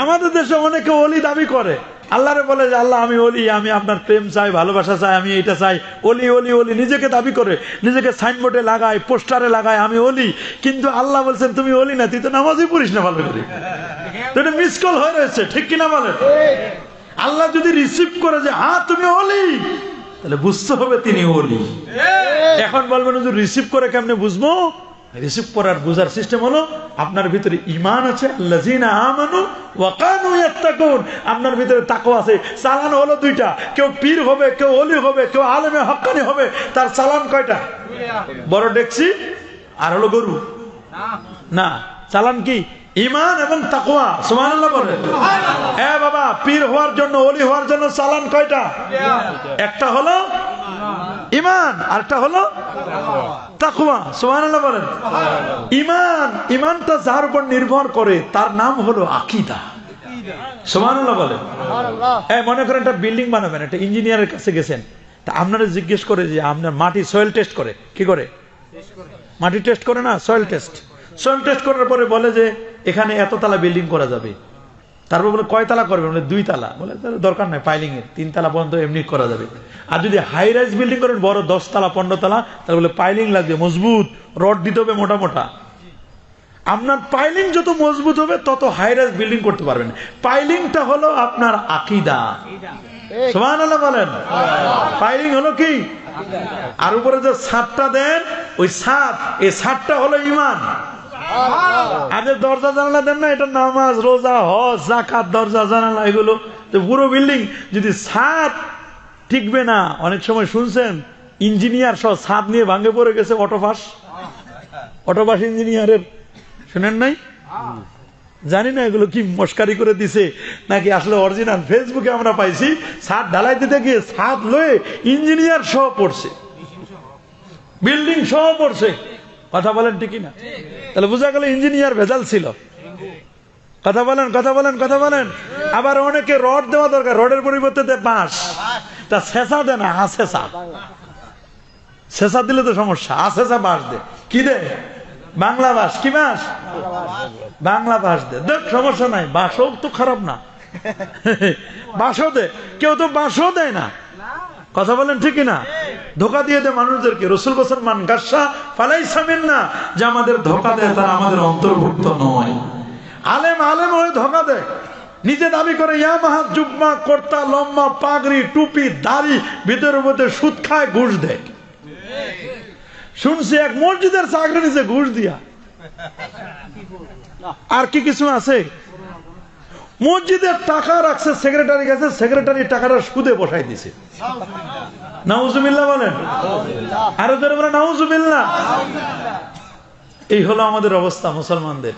আমাদের দেশে অনেকে ওলি দাবি করে, আল্লাহরে বলে যে আল্লাহ আমি ওলি, আমি আপনার প্রেম চাই, ভালোবাসা চাই, আমি এটা চাই, ওলি ওলি ওলি নিজেকে দাবি করে, নিজেকে সাইনবোর্ডে লাগায়, পোস্টারে লাগায় আমি ওলি। কিন্তু আল্লাহ বলছেন তুমি ওলি না, তুই তো নামাজই পড়িস না ভালো করে, তো এটা মিস কল হয়ে রয়েছে। ঠিক কিনা বলেন? আল্লাহ যদি রিসিভ করে যে হ্যাঁ তুমি ওলি, তাহলে বুঝতে হবে তিনি ওলি। এখন বলবেন যে রিসিভ করে কেমনে বুঝবো? রিসিভ করার বুঝার সিস্টেম হলো আপনার ভিতরে ঈমান আছে, আল্লাযীনা আমানু ওয়া কানু ইয়াত্তাকুন, আপনার ভিতরে তাকওয়া আছে। চালান হলো দুইটা, কেউ পীর হবে, কেউ ওলি হবে, কেউ আলেমে হক্কানি হবে, তার চালান কয়টা? বড় ডেকসি আর হলো গরু না, চালান কি? ঈমান এবং তাকওয়া। সুবহানাল্লাহ বলেন। হ্যাঁ বাবা, পীর হওয়ার জন্য, ওলি হওয়ার জন্য চালান কয়টা? একটা হলো ঈমান, আরেকটা হলো তাকওয়া। সুবহানাল্লাহ বলেন। ঈমান, ঈমানটা যার উপর নির্ভর করে তার নাম হলো আকীদা। সুবহানাল্লাহ বলেন। হ্যাঁ, মনে করেন একটা বিল্ডিং বানাবেন, একটা ইঞ্জিনিয়ারের কাছে গেছেন, তা আপনারা জিজ্ঞেস করে যে আপনার মাটি সয়েল টেস্ট করে, কি করে? মাটি টেস্ট করে না, সয়েল টেস্ট। সয়েল টেস্ট করার পরে বলে যে এখানে এত তালা বিল্ডিং করা যাবে। তারপর বলে কয় তালা করবে? বলে 2 তালা। বলে দরকার নাই, পাইলিং এর 3 তালা পর্যন্ত এমনি করা যাবে। আর যদি হাই রাইজ বিল্ডিং করেন বড় 10 তালা 15 তালা, তাহলে বলে পাইলিং লাগবে, মজবুত রড দিতে হবে মোটা মোটা। আপনার পাইলিং যত মজবুত হবে তত হাই রাইজ বিল্ডিং করতে পারবেন। পাইলিংটা হলো আপনার আকীদা। সুবহানাল্লাহ বলেন। পাইলিং হলো কি? আর উপরে যে ছাদটা দেন, ওই ছাদ, এই ছাদটা হলো ঈমান। আর যে দরজা জানালা দেন না, এটা নামাজ, রোজা, হজ, যাকাত, দরজা জানালা, এগুলো পুরো বিল্ডিং। যদি ছাদ টিকবে না, অনেক সময় শুনছেন ইঞ্জিনিয়ার সব ছাদ নিয়ে ভাঙে পড়ে গেছে, অটোপাস ইঞ্জিনিয়ারের, শুনেন নাই? জানি না এগুলো কি মস্কারি করে দিছে নাকি আসলে অরিজিনাল। ফেসবুকে আমরা পাইছি, ছাদ ঢালাই দিতে গিয়ে ছাদ লয়ে ইঞ্জিনিয়ার সহ পড়ছে, বিল্ডিং সহ পড়ছে। কথা বলেন ঠিকই না? তাহলে বোঝা গেল ইঞ্জিনিয়ার ভেজাল ছিল। কথা বলেন, কথা বলেন, কথা বলেন। আবার অনেকে রড দেওয়া দরকার, রডের পরিবর্তে দেয় বাঁশ, তা ছেঁচা দেয় না, ছেঁচা। ছেঁচা দিলে তো সমস্যা, ছেঁচা বাঁশ দে। কি দে? বাংলা বাঁশ। কি বাঁশ? বাংলা বাঁশ দে, দেখ সমস্যা নাই, বাঁশও তো খারাপ না, বাঁশও দে। কেউ তো বাঁশও দেয় না। কথা বলেন ঠিকই না? ধোকা দিয়ে দেয় মানুষদেরকে। রাসূল বলেছেন মান গাশা ফালাইসা মিন্না, যে আমাদের ধোকা দেয় তারা আমাদের অন্তর্ভুক্ত নয়। আলেম হয়ে ধোকা দেয়, নিজে দাবি করে ইয়ামাহা, জুব্বা, কর্তা, লম্বা, পাগড়ি, টুপি, দাড়ি, ভিতরে মধ্যে সুদ খায়, ঘুষ দেয়। শুনছি এক মসজিদের চাকরি নিচে ঘুষ দিয়া। আর কি কিছু আছে? মসজিদের টাকা রাখছে সেক্রেটারি কাছে, সেক্রেটারি টাকাটা সুদে বসাই দিছে। নাউজুবিল্লাহ বলেন। আরো ধরে বলে নাউজুবিল্লাহ। এই হলো আমাদের অবস্থা মুসলমানদের।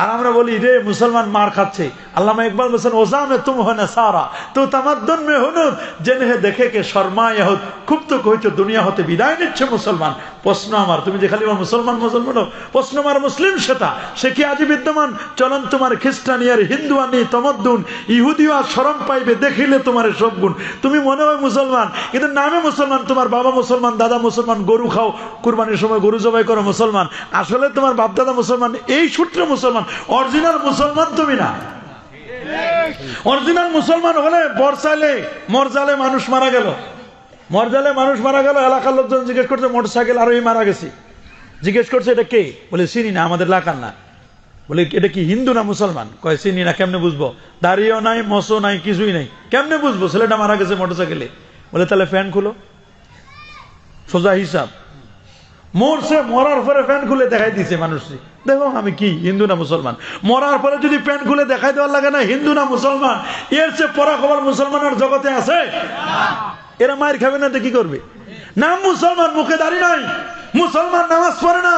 আর আমরা বলি রে মুসলমান মার খাচ্ছে। আল্লামা ইকবাল বলেছেন ওজামে তুম হো না সারা তো তামাদ্দুন মে হুনুদ জেনে দেখে কে শর্মা ইহুদ, খুব তো কইছো দুনিয়া হতে বিদায় নিচ্ছে মুসলমান। প্রশ্ন আমার, তুমি যে খালি মুসলমান মুসলমান, প্রশ্ন আমার মুসলিম সেটা, সে কি আজ বিদ্যমান? চলন তোমার খ্রিস্টানিয়ার, হিন্দুয়ানি, তমদ্দুন, ইহুদিও আর শরম পাইবে দেখিলে তোমার সব গুণ। তুমি মনে হয় মুসলমান, কিন্তু নামে মুসলমান। তোমার বাবা মুসলমান, দাদা মুসলমান, গরু খাও, কুরবানির সময় গরু জবাই করো মুসলমান। আসলে তোমার বাপ দাদা মুসলমান, এই সূত্রে মুসলমান। অরিজিনাল মুসলমান তুমি না। অরিজিনাল মুসলমান হলে বর্ষালে মরজালে মানুষ মারা গেল, মরজালে মানুষ মারা গেল, এলাকার লোকজন জিজ্ঞেস করছে মোটরসাইকেল আরোহী মারা গেছে। জিজ্ঞেস করছে এটা কে? বলে চিনি না, আমাদের এলাকার না। বলে এটা কি হিন্দু না মুসলমান? কয় চিনি না। কেমনে বুঝবো? দাড়িও নাই, মশো নাই, কিছুই নাই, কেমনে বুঝবো ছেলেটা মারা গেছে মোটরসাইকেলে? বলে তাহলে ফ্যান খুলো। সোজা হিসাব। মরছে, মরার পরে ফ্যান খুলে দেখাই দিছে মানুষ, দেখো আমি কি হিন্দু না মুসলমান। মরার পরে যদি প্যান খুলে দেখাই দেওয়ার লাগে না হিন্দু না মুসলমান, এর চেয়ে পরা খবর মুসলমানের জগতে আছে? এরা মায়ের খাবে না তো কি করবে? নাম মুসলমান, মুখে দাড়ি নাই, মুসলমান, নামাজ পড়ে না,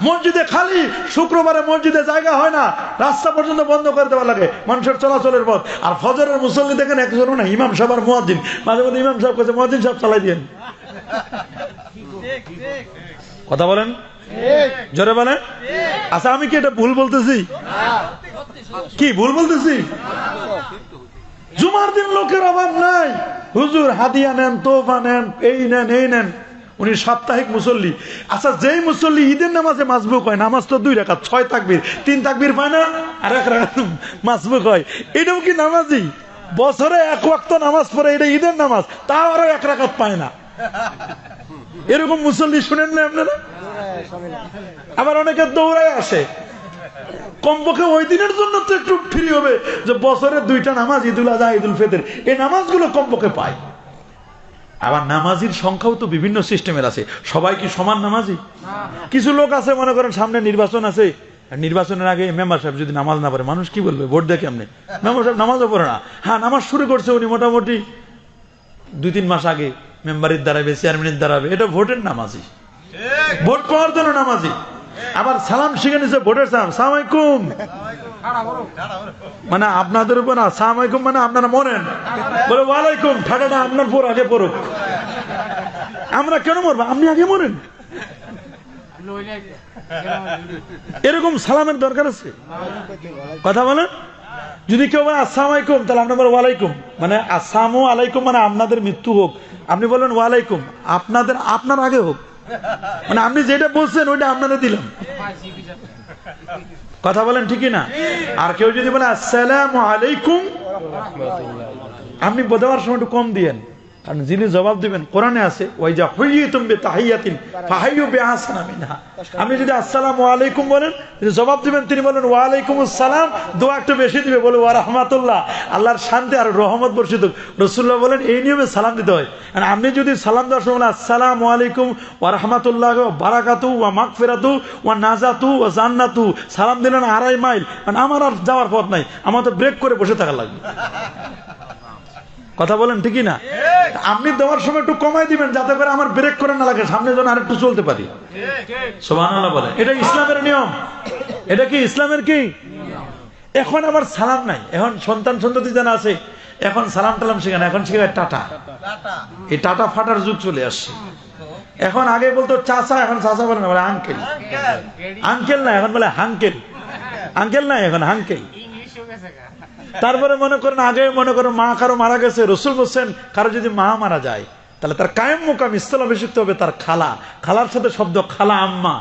মসজিদে খালি, শুক্রবারে মসজিদে জায়গা হয় না, রাস্তা পর্যন্ত বন্ধ করে দেওয়া লাগে মানুষের চলাচলের পথ। আর ফজরের মুসল্লি দেখেন একজন না, ইমাম সাহেব আর মুয়াজ্জিন, মাঝে মধ্যে ইমাম সাহেব কাছে মুয়াজ্জিন সাহেব চালাই দিয়েন। কথা বলেন, জোরে বলেন। আচ্ছা আমি কি এটা ভুল বলতেছি? কি ভুল বলতেছি? জুমার দিন লোকের অভাব নাই, হুজুর হাদিয়া নেন, তোফা নেন, এই নেন এই নেন। উনি সাপ্তাহিক মুসল্লি। আচ্ছা, যেই মুসল্লি ঈদের নামাজে মাসবুক হয়, নামাজ তো 2 রাকাত, 6 তাকবীর, 3 তাকবীর পায় না, আর 1 রাকাত মাসবুক হয়, এটাও কি নামাজি? বছরে 1 ওয়াক্ত নামাজ পড়ে, এটা ঈদের নামাজ, তাও আরো 1 রাকাত পায় না। এরকম মুসল্লি শুনেন না আপনারা? আবার অনেকে দৌড়ায় আসে, কমপক্ষে ওই দিনের জন্য তো একটু ফ্রি হবে, যে বছরে 2টা নামাজ, ঈদুল আযহা, ঈদুল ফিতর, এই নামাজগুলো কমপক্ষে পায়। আবার নামাজির সংখ্যাও তো বিভিন্ন সিস্টেমের আছে, সবাই কি সমান নামাজি? কিছু লোক আছে, মনে করেন সামনে নির্বাচন আছে, নির্বাচনের আগে মেম্বার সাহেব যদি নামাজ না পড়ে, মানুষ কি বলবে? ভোট দেখে আপনি মেম্বার সাহেব নামাজও পড়ে না। হ্যাঁ, নামাজ শুরু করছে উনি মোটামুটি 2-3 মাস আগে, মেম্বারের দাঁড়াবে, চেয়ারম্যানের দাঁড়াবে, এটা ভোটের নামাজি, ভোট পাওয়ার জন্য নামাজি। আবার সালাম শিখে নিছে, ভোটের সালাম, সালাম আলাইকুম, মানে আপনাদের উপর না, সালাম আলাইকুম মানে আপনারা মরেন, বলে ওয়ালাইকুম, ঠাডাটা আপনার পর আগে পড়ুক। আমরা কেন মরবো? আপনি আগে মরেন। এরকম সালামের দরকার আছে? কথা বলেন। যদি কেউ বলে আসসালামু আলাইকুম, তাহলে আপনি বলেন ওয়ালাইকুম, মানে আসসালামু আলাইকুম মানে আপনাদের মৃত্যু হোক, আপনি বলেন ওয়ালাইকুম, আপনার আগে হোক, মানে আপনি যেটা বলছেন ওইটা আপনারা দিলাম। কথা বলেন, ঠিকই না? আর কেউ যদি বলে আসসালামু আলাইকুম, আপনি বোঝাবার সময় একটু কম দিয়েন, কারণ যিনি জবাব দিবেন কোরআনে আছে, ওয়াইজা হুইয়িতুম বিতাহিয়াতিন ফাহাইয়ু বিআহসানা মিনহা। আপনি যদি আসসালামু আলাইকুম বলেন, যদি জবাব দিবেন তিনি বলেন ওয়া আলাইকুমুস সালাম, দোয়া একটু বেশি দিবে, বলে ওয়া রাহমাতুল্লাহ, আল্লাহর শান্তি আর রহমত বর্ষিত হোক। রাসূলুল্লাহ বলেন এই নিয়মে সালাম দিতে হয়। আর আপনি যদি সালাম দেওয়ার সময় আসসালামু আলাইকুম ওয়া রাহমাতুল্লাহ ওয়া বারাকাতুহু ওয়া মাগফিরাতুহু ওয়া নাজাতুহু ওয়া জান্নাতুহু, সালাম দিলেন 2.5 মাইল, মানে আমার আর যাওয়ার পথ নাই, আমার তো ব্রেক করে বসে থাকা লাগবে। কথা বলেন, ঠিকই না? আপনি দেওয়ার সময় একটু কমাই দিবেন, যাতে করে আমার ব্রেক করে না লাগে, সামনে যেন আরেকটু চলতে পারি। সুবহানাল্লাহ বলেন। এটা ইসলামের নিয়ম। এটা কি ইসলামের কি? এখন আবার সালাম নাই, এখন সন্তান সন্ততি জানা আছে, এখন সালাম টালাম শিখে না, এখন শিখে টাটা। এই টাটা ফাটার যুগ চলে আসছে। এখন আগে বলতো চাচা, এখন চাচা বলে না, বলে আঙ্কেল। আঙ্কেল না, এখন বলে হাঙ্কেল। আঙ্কেল না, এখন হাঙ্কেল। তারপরে মনে করেন, আগে মনে করেন মা কারো মারা গেছে, রাসূল বলছেন কারো যদি মা মারা যায়, তাহলে তার কায়েম মুকাম স্থলাভিষিক্ত হবে তার খালা, খালার সাথে শব্দ খালা আম্মা।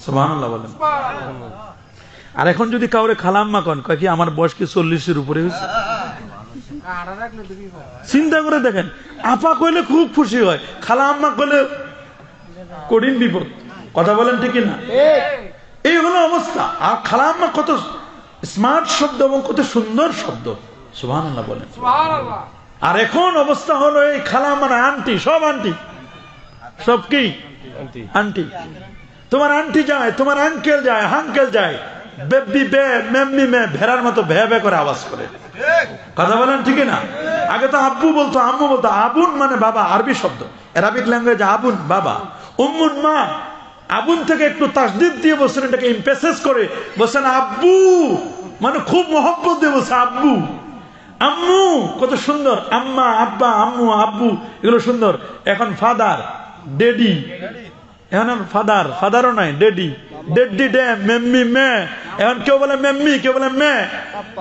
সুবহানাল্লাহ বলেন। আর এখন যদি কাউরে খালা আম্মা কন, কয় কি আমার বয়স কি 40-এর উপরে হয়েছে? চিন্তা করে দেখেন, আপা কইলে খুব খুশি হয়, খালা আম্মা কইলে কঠিন বিপদ। কথা বলেন, ঠিক না? এই হলো অবস্থা। আর খালা আম্মা কত স্মার্ট শব্দ এবং কত সুন্দর শব্দ। সুবহানাল্লাহ বলেন। আর এখন অবস্থা হলো এই খালা মানে আন্টি, সব আন্টি, সব কি আন্টি। তোমার আন্টি যায়, তোমার আঙ্কেল যায়, হাঙ্কেল যায়, বেবি বে মেম্মি মে, ভেড়ার মতো ভে ভে করে আওয়াজ করে। কথা বলেন, ঠিক না? আগে তো আব্বু বলতো, আম্মু বলতো। আবুন মানে বাবা, আরবি শব্দ, অ্যারাবিক ল্যাঙ্গুয়েজ আবুন বাবা, উম্মুন মা। আবুন থেকে একটু তাসদীদ দিয়ে বলছেন, এটাকে এমফাসিস করে বলছেন আব্বু, মানে খুব মহব্বত দিয়ে বলছে আব্বু। আম্মু কত সুন্দর, আম্মা, আব্বা, আম্মু, আব্বু, এগুলো সুন্দর। এখন ফাদার, ডেডি, এখন ফাদার, ফাদারও নাই, ডেডি, ডেডি ডে, মেম্মি মে। এখন কেউ বলে মেম্মি, কেউ বলে মে,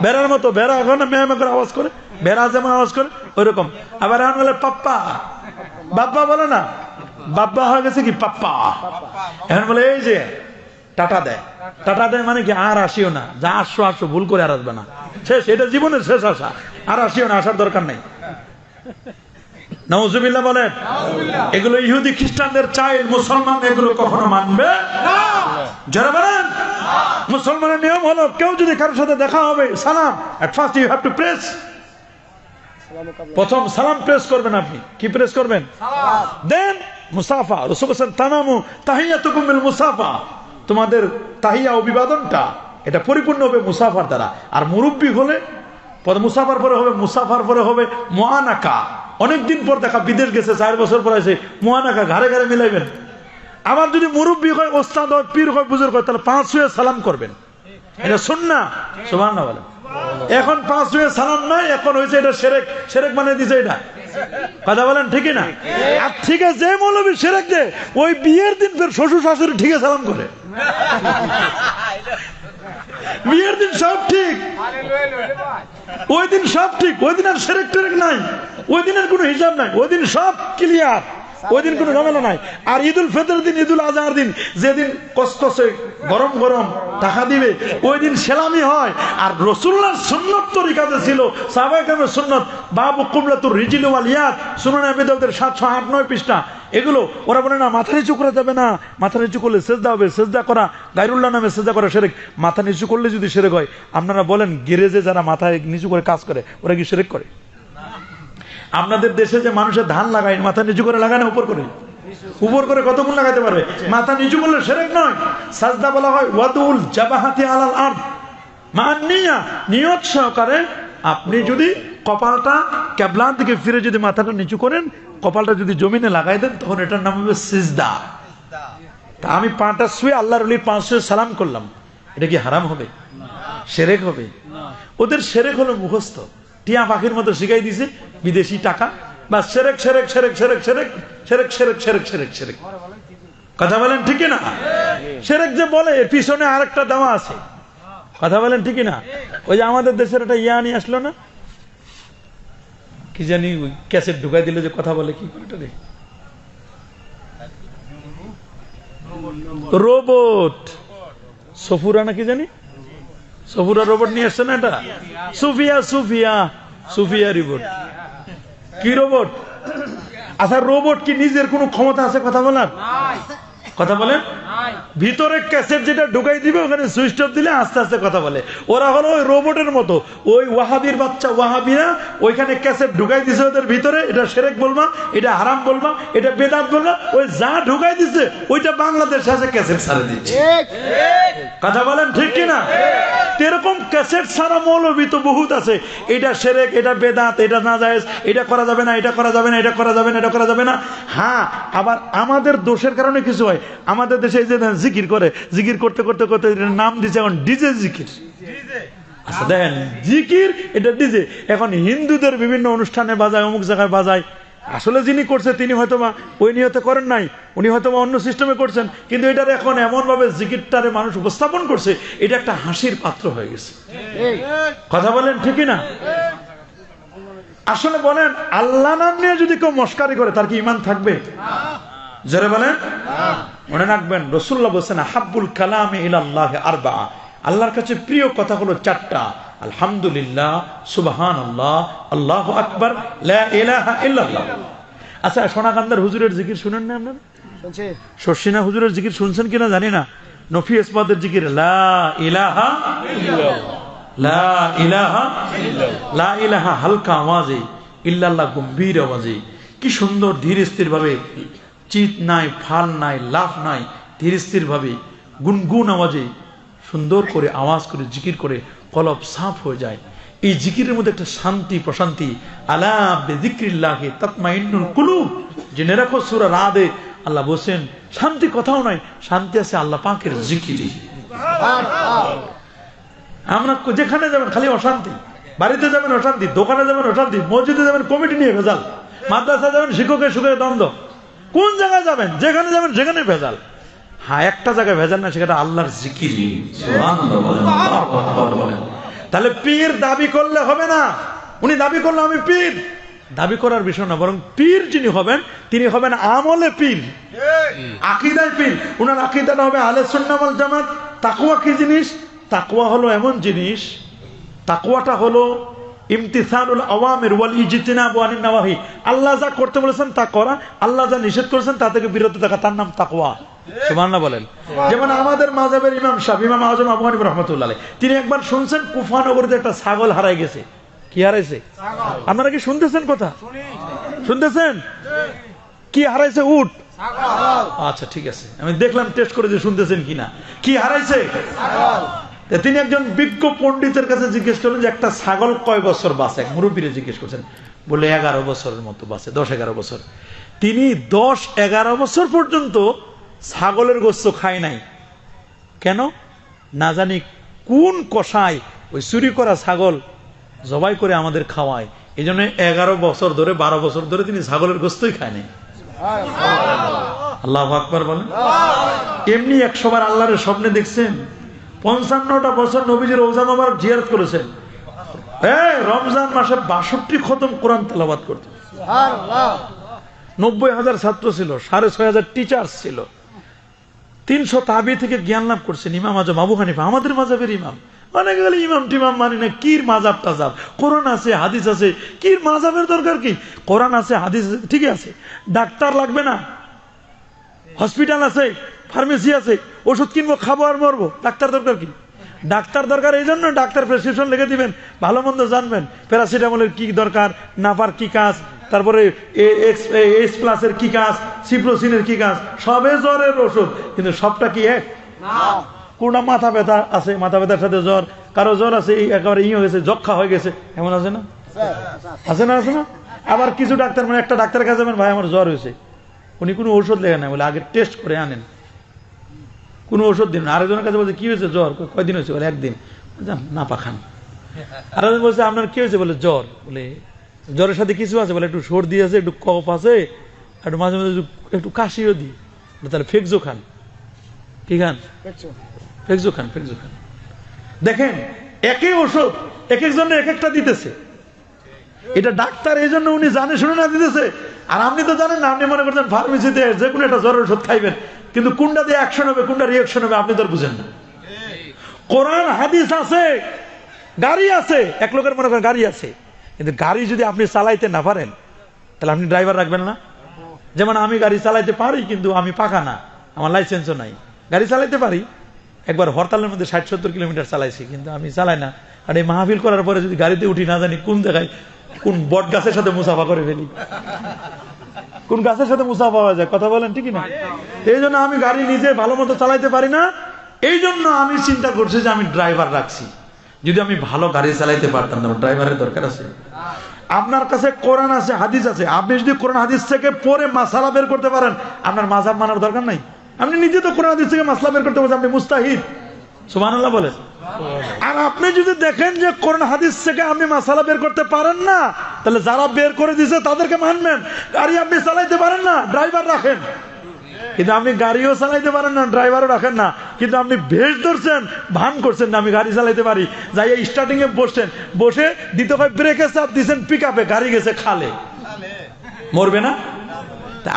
ভেড়ার মতো। ভেড়া এখন মে মে করে আওয়াজ করে, ভেড়া যেমন আওয়াজ করে ওইরকম। আবার এখন বলে পাপ্পা, বাপ্পা বলে না, বাপ্পা হয়ে গেছে কি পাপ্পা। এখন বলে এই যে টাটা দেয়, টাটা দেয় মানে কি আর আসিও না, যা আসছো আসছো, ভুল করে আর আসবে না, শেষ, এটা জীবনের শেষ আশা, আর আসিও না, আসার দরকার নেই। নাউজুবিল্লাহ বলেন। এগুলো ইহুদি খ্রিস্টানদের চাইল্ড, মুসলমান এগুলো কখনো মানবে না। যারা বলেন মুসলমানের নিয়ম হলো, কেউ যদি কারোর সাথে দেখা হবে, সালাম, at first you have to press, প্রথম সালাম প্রেস করবেন। আপনি কি প্রেস করবেন? দেন মুসাফা। রাসূল বলেন তামামু তাহিয়াতুকুম বিল মুসাফা, তোমাদের তাহিয়া অভিবাদনটা এটা পরিপূর্ণ হবে মুসাফার দ্বারা। আর মুরব্বি হলে পরে মুসাফার পরে হবে, মুসাফার পরে হবে মুআনাকা। অনেকদিন পর দেখা, বিদেশ গেছে, 4 বছর পর আছে, মুআনাকা ঘাড়ে ঘাড়ে মিলাইবেন। আবার যদি মুরব্বি হয়, ওস্তাদ হয়, পীর হয়, বুজুর্গ হয়, তাহলে 5 ছুঁয়ে সালাম করবেন, এটা সুন্নাহ। সুবহানাল্লাহ বলেন। এখন 5 ছুঁয়ে সালাম নাই, এখন হয়েছে এটা শিরক, শিরক বানিয়ে দিয়েছে এটা। কথা বলেন, ঠিক না? আর ঠিক আছে, যে মৌলবী শিরক দেয়, ওই বিয়ের দিন ফের শ্বশুর শাশুড়ি ঠিক সালাম করে, বিয়ের দিন সব ঠিক। ওই দিন সব ঠিক, ওই দিন আর শিরক টিরক নাই, ওই দিনের কোনো হিসাব নাই, ওই দিন সব ক্লিয়ার, ওই দিন কোনো ঝামেলা নাই। আর ঈদুল ফিতর দিন, ঈদুল আজহার দিন, যেদিন কষ্টে গরম গরম টাকা দিবে, ওই দিন সেলামি হয়। আর রাসূলুল্লাহর সুন্নত তরিকাতে ছিল, সাহাবায়ে কেরামের সুন্নত, বাবু কুবলাতুর রিজিল ওয়াল ইয়াদ, সুনান আবি দাউদের 708 পৃষ্ঠা। এগুলো ওরা বলে না মাথা নিচু করা যাবে না, মাথা নিচু করলে সেজদা হবে, সেজদা করা গায়রুল্লাহ নামে সেজদা করা শিরক। মাথা নিচু করলে যদি শিরক হয়, আপনারা বলেন গ্যারেজে যারা মাথা নিচু করে কাজ করে ওরা কি শিরক করে? আপনাদের দেশে যে মানুষের ধান লাগায় মাথা নিচু করে লাগায় না উপর করে? উপর করে কতক্ষণ লাগাতে পারবে? মাথা নিচু করলে শিরক নয়। সাজদা বলা হয় ওয়াদুল জাবাহাতি আলাল আরদ, মানিয়া নিয়ত সহকারে আপনি যদি কপালটা কিবলার দিকে ফিরে যদি মাথাটা নিচু করেন, কপালটা যদি জমিনে লাগাই দেন, তখন এটার নাম হবে সিজদা। তা আমি পাটা শুয়ে আল্লাহর ওলির পা ছুঁয়ে সালাম করলাম, এটা কি হারাম হবে? শিরক হবে? ওদের শিরক হলো মুখস্থ, টিয়া পাখির মতো শিখাই দিছে বিদেশি টাকা, বা শিরক শিরক শিরক শিরক শিরক শিরক শিরক শিরক শিরক শিরক। কথা বলেন ঠিক না? শিরক যে বলে এর পিছনে আরেকটা দাওয়া আছে। কথা বলেন ঠিক না? ওই যে আমাদের দেশের একটা ইয়ানি আসলো না, কি জানি ক্যাসেট ঢুকাই দিলে যে কথা বলে, কি করে রে, রোবট সফুরা না কি জানি, সফুরা রোবট নিয়ে আসছে না, এটা সুফিয়া সুফিয়া সুফিয়া রোবট। কি রোবট? আচ্ছা রোবট কি নিজের কোনো ক্ষমতা আছে কথা বলার? কথা বলেন? ভিতরে ক্যাসেট যেটা ঢুকাই দিবে, ওখানে সুইচ অফ দিলে আস্তে আস্তে কথা বলে। ওরা হলো ওই রোবটের মতো, ওই ওয়াহাবির বাচ্চা ওয়াহাবিরা ওইখানে ক্যাসেট ঢুকাই দিছে ওদের ভিতরে, এটা শিরক বলবা, এটা হারাম বলবা, এটা বেদাত বলবা, ওই যা ঢুকাই দিছে ওইটা বাংলাদেশ আছে ক্যাসেট ছাড়ে দিচ্ছে। কথা বলেন ঠিক কিনা? এরকম ক্যাসেট ছাড়া মৌলবী তো বহুত আছে, এটা শিরক, এটা বেদাত, এটা নাজায়েজ, এটা করা যাবে না, এটা করা যাবে না, এটা করা যাবে না, এটা করা যাবে না। হ্যাঁ, আবার আমাদের দোষের কারণে কিছু হয়। আমাদের দেশে এই যে জিকির করে, জিকির করতে করতে করতে নাম দিচ্ছে এখন ডিজে জিকির। আচ্ছা দেখেন, জিকির এটা ডিজে। এখন হিন্দুদের বিভিন্ন অনুষ্ঠানে বাজায়, অমুক জায়গায় বাজায়। আসলে যিনি করছে তিনি হয়তোবা ওই নিয়তে করেন নাই, উনি হয়তোবা অন্য সিস্টেমে করছেন, কিন্তু এটার এখন এমন ভাবে জিকিরটারে মানুষ উপস্থাপন করছে, এটা একটা হাসির পাত্র হয়ে গেছে। কথা বলেন ঠিকই না? আসলে বলেন, আল্লাহ নাম নিয়ে যদি কেউ মস্কারি করে, তার কি ঈমান থাকবে? জোরে বলেন। মনে রাখবেন, রাসূলুল্লাহ বলেছেন হাব্বুল কালামি ইলাল্লাহি আরবা, আল্লাহর কাছে প্রিয় কথা হলো চারটা, আলহামদুলিল্লাহ, সুবহানাল্লাহ, আল্লাহু আকবার, লা ইলাহা ইল্লাল্লাহ। আচ্ছা, সোনাকান্দার হুজুরের জিকির শুনেন না আপনারা? শর্ষিনা হুজুরের জিকির শুনছেন কিনা জানি না। নফি ইসমাতের জিকির লা ইলাহা ইল্লাল্লাহ, লা ইলাহা ইল্লাল্লাহ, লা ইলাহা হালকা আওয়াজে, ইল্লাল্লাহ গম্ভীর আওয়াজে। কি সুন্দর ধীর স্থির ভাবে, চিত নাই, ফাল নাই, লাফ নাই, ধীর স্থির ভাবে গুনগুন আওয়াজে সুন্দর করে আওয়াজ করে জিকির করে কলব সাফ হয়ে যায়। এই জিকিরের মধ্যে একটা শান্তি প্রশান্তি। আলা বিযিকরিল্লাহি তাতমাইন্নুল কুলুব, জেনে রাখো সূরা রাদে আল্লাহ বলেন শান্তি কোথাও নাই, শান্তি আছে আল্লাহ পাকের জিকিরে। আমরা যেখানে যাবেন খালি অশান্তি, বাড়িতে যাবেন অশান্তি, দোকানে যাবেন অশান্তি, মসজিদে যাবেন কমিটি নিয়ে ভেজাল, মাদ্রাসা যাবেন শিক্ষকের সুখে দ্বন্দ্ব, কোন জায়গায় যাবেন যেখানে যাবেন সেখানে ভেজাল। হ্যাঁ, একটা জায়গায় ভেজাল না, সেটা আল্লাহর জিকির। তাহলে পীর দাবি করলে হবে না। উনি দাবি করলে আমি পীর, দাবি করার বিষয় না, বরং পীর যিনি হবেন তিনি হবেন আমলে পীর, আকীদায় পীর। উনার আকীদাটা হবে আহলে সুন্নাহ ওয়াল জামাত। তাকওয়া কি জিনিস? তাকওয়া হলো এমন জিনিস, তাকওয়াটা হলো ইমতিসালুল আওয়ামির ওয়াল ইজতিনাবু আনিন নাওয়াহি। আল্লাহ যা করতে বলেছেন তা করা, আল্লাহ যা নিষেধ করেছেন তা থেকে বিরত থাকা, তার নাম তাকওয়া। সুবহানাল্লাহ বলেন। যেমন আমাদের মাযহাবের ইমাম শাফি, ইমাম আযম আবু হানিফা রাহমাতুল্লাহ আলাইহি, তিনি একবার শুনছেন কুফা নগরীতে একটা ছাগল হারাই গেছে। কি হারাইছে? আপনারা কি শুনতেছেন কথা? শুনতেছেন? কি হারাইছে? উট। আচ্ছা ঠিক আছে, আমি দেখলাম টেস্ট করে যে শুনতেছেন কিনা। কি হারাইছে? তিনি একজন বিজ্ঞ পণ্ডিতের কাছে জিজ্ঞেস করলেন যে একটা ছাগল কয় বছর বাঁচে? এক মুরব্বীরে জিজ্ঞেস করছেন, বলে 11 বছরের মতো বাঁচে, 10-11 বছর। তিনি 10-11 বছর পর্যন্ত ছাগলের গোশত খায় নাই। কেন? না জানি কোন কষায় ওই চুরি করা ছাগল জবাই করে আমাদের খাওয়ায়, এই জন্য 11 বছর ধরে 12 বছর ধরে তিনি ছাগলের গোশতই খায় নাই। আল্লাহু আকবার বলেন। এমনি 100 বার আল্লাহর স্বপ্নে দেখছেন, 55টা বছর নবীজির রওজা মোবারক জিয়ারত করেছেন, রমজান মাসে 62 খতম কোরআন তেলাওয়াত করতেন। 90,000 ছাত্র ছিল, 6,500 টিচার ছিল, 300 তাবি থেকে জ্ঞান লাভ করছেন। ইমাম আজম আবু হানিফা আমাদের মাযহাবের ইমাম। অনেকে গেলে ইমাম টিমাম মানি না, কির মাযহাব টাজাব, কোরআন আছে হাদিস আছে, কির মাযহাবের দরকার কি? কোরআন আছে হাদিস আছে, ঠিক আছে। ডাক্তার লাগবে না, হসপিটাল আছে, ফার্মেসি আছে, ওষুধ কিনবো, খাবো আর মরবো, ডাক্তার দরকার কি? ডাক্তার দরকার এই জন্য ডাক্তার প্রেসক্রিপশন লিখে দিবেন, ভালো মন্দ জানবেন, প্যারাসিটামলের কি দরকার, নাপার কি কাজ, তারপরে এস প্লাসের কি কাজ, সিপ্রোসিনের কি কাজ, সবে জ্বরের ওষুধ, কিন্তু সবটা কি এক? কোনটা মাথা ব্যথা আছে, মাথা ব্যথার সাথে জ্বর, কারো জ্বর আছে একেবারে হয়ে গেছে, যক্ষা হয়ে গেছে, এমন আছে না? আছে না? আছে না? আবার কিছু ডাক্তার, মানে একটা ডাক্তারের কাছে যাবেন, ভাই আমার জ্বর হয়েছে, উনি কোনো ওষুধ লেখেন না, বলে আগে টেস্ট করে আনেন, কোনো ওষুধ দিন। আরেকজনের কাছে বলছে কি হয়েছে? জ্বর। কয়দিন হয়েছে? বলে একদিন। না পাখান। আরেকজন বলছে আপনার কি হয়েছে? বলে জ্বর। বলে জ্বরের সাথে কিছু আছে? বলে একটু সর্দি আছে, একটু কফ আছে, একটু মাঝে মাঝে একটু কাশিও দিই। তাহলে ফেকজো খান। কি খান? ফেকজো খান। ফেকজো খান। দেখেন একই ওষুধ এক একজনের এক একটা দিতেছে। এটা ডাক্তার এই জন্য উনি জানে শুনে না দিতেছে, আর আপনি তো জানেন না, আপনি মনে করছেন ফার্মেসিতে যে কোনো একটা জ্বরের ওষুধ খাইবেন, কিন্তু কোনটা দিয়ে অ্যাকশন হবে, কোনটা রিয়াকশন হবে আপনি তো বুঝেন না। কোরআন হাদিস আছে, গাড়ি আছে, এক লোকের মনে করেন গাড়ি আছে, কিন্তু গাড়ি যদি আপনি চালাইতে না পারেন তাহলে আপনি ড্রাইভার রাখবেন না? যেমন আমি গাড়ি চালাইতে পারি, কিন্তু আমি পাকা না, আমার লাইসেন্সও নাই। গাড়ি চালাইতে পারি, একবার হরতালের মধ্যে 60-70 কিলোমিটার চালাইছি, কিন্তু আমি চালাই না। আর এই মাহফিল করার পরে যদি গাড়িতে উঠি, না জানি কোন জায়গায় কোন বট গাছের সাথে মুসাফা করে ফেলি, কোন গাছের সাথে মুসাফা হয়ে যায়। কথা বলেন ঠিক না? এই জন্য আমি গাড়ি নিজে ভালো মতো চালাইতে পারি না, এই জন্য আমি চিন্তা করছি যে আমি ড্রাইভার রাখছি। যদি আমি ভালো গাড়ি চালাইতে পারতাম না, ড্রাইভারের দরকার আছে। আপনার কাছে কোরআন আছে, হাদিস আছে, আপনি যদি কোরআন হাদিস থেকে পরে মাসালা বের করতে পারেন, আপনার মাযহাব মানার দরকার নাই। আপনি নিজে তো কোরআন হাদিস থেকে মাসলা বের করতে পারছেন, আপনি মুস্তাহিদ। সুবহানাল্লাহ বলেন। আর আপনি যদি দেখেন যে কোরআন হাদিস থেকে আপনি মাসালা বের করতে পারেন না, তাহলে যারা বের করে দিয়েছে তাদেরকে মানবেন। গাড়ি আপনি চালাইতে পারেন না, ড্রাইভার রাখেন। কিন্তু আপনি গাড়িও চালাইতে পারেন না, ড্রাইভারও রাখেন না, কিন্তু আপনি ভেস ধরছেন, ভান করছেন না আমি গাড়ি চালাইতে পারি, যাই স্টার্টিং এ বসছেন, বসে দ্বিতীয় ব্রেকে চাপ দিচ্ছেন, পিক আপে গাড়ি গেছে খালে, মরবে না?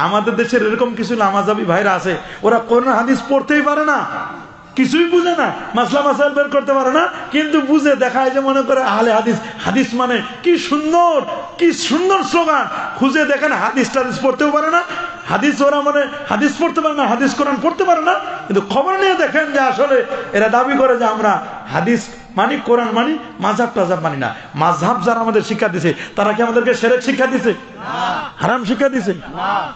আমাদের দেশের এরকম কিছু লামাজাবি ভাইরা আছে, ওরা কোরআন হাদিস পড়তেই পারে না, কিছুই বুঝে না, মাসলা মাসাইল বের করতে পারে না, কিন্তু বুঝে দেখায় যে মনে করে আহলে হাদিস। হাদিস মানে কি সুন্দর, কি সুন্দর স্লোগান। খুঁজে দেখেন হাদিস টাদিস পড়তেও পারে না, হাদিস ওরা মানে হাদিস পড়তে পারে না, হাদিস কোরআন পড়তে পারে না, কিন্তু খবর নিয়ে দেখেন যে আসলে এরা দাবি করে যে আমরা হাদিস মানি, কোরআন মানি, মাযহাব টাযহাব মানি না। মাযহাব যারা আমাদের শিক্ষা দিছে, তারা কি আমাদেরকে শিরক শিক্ষা দিছে? হারাম শিক্ষা দিছে?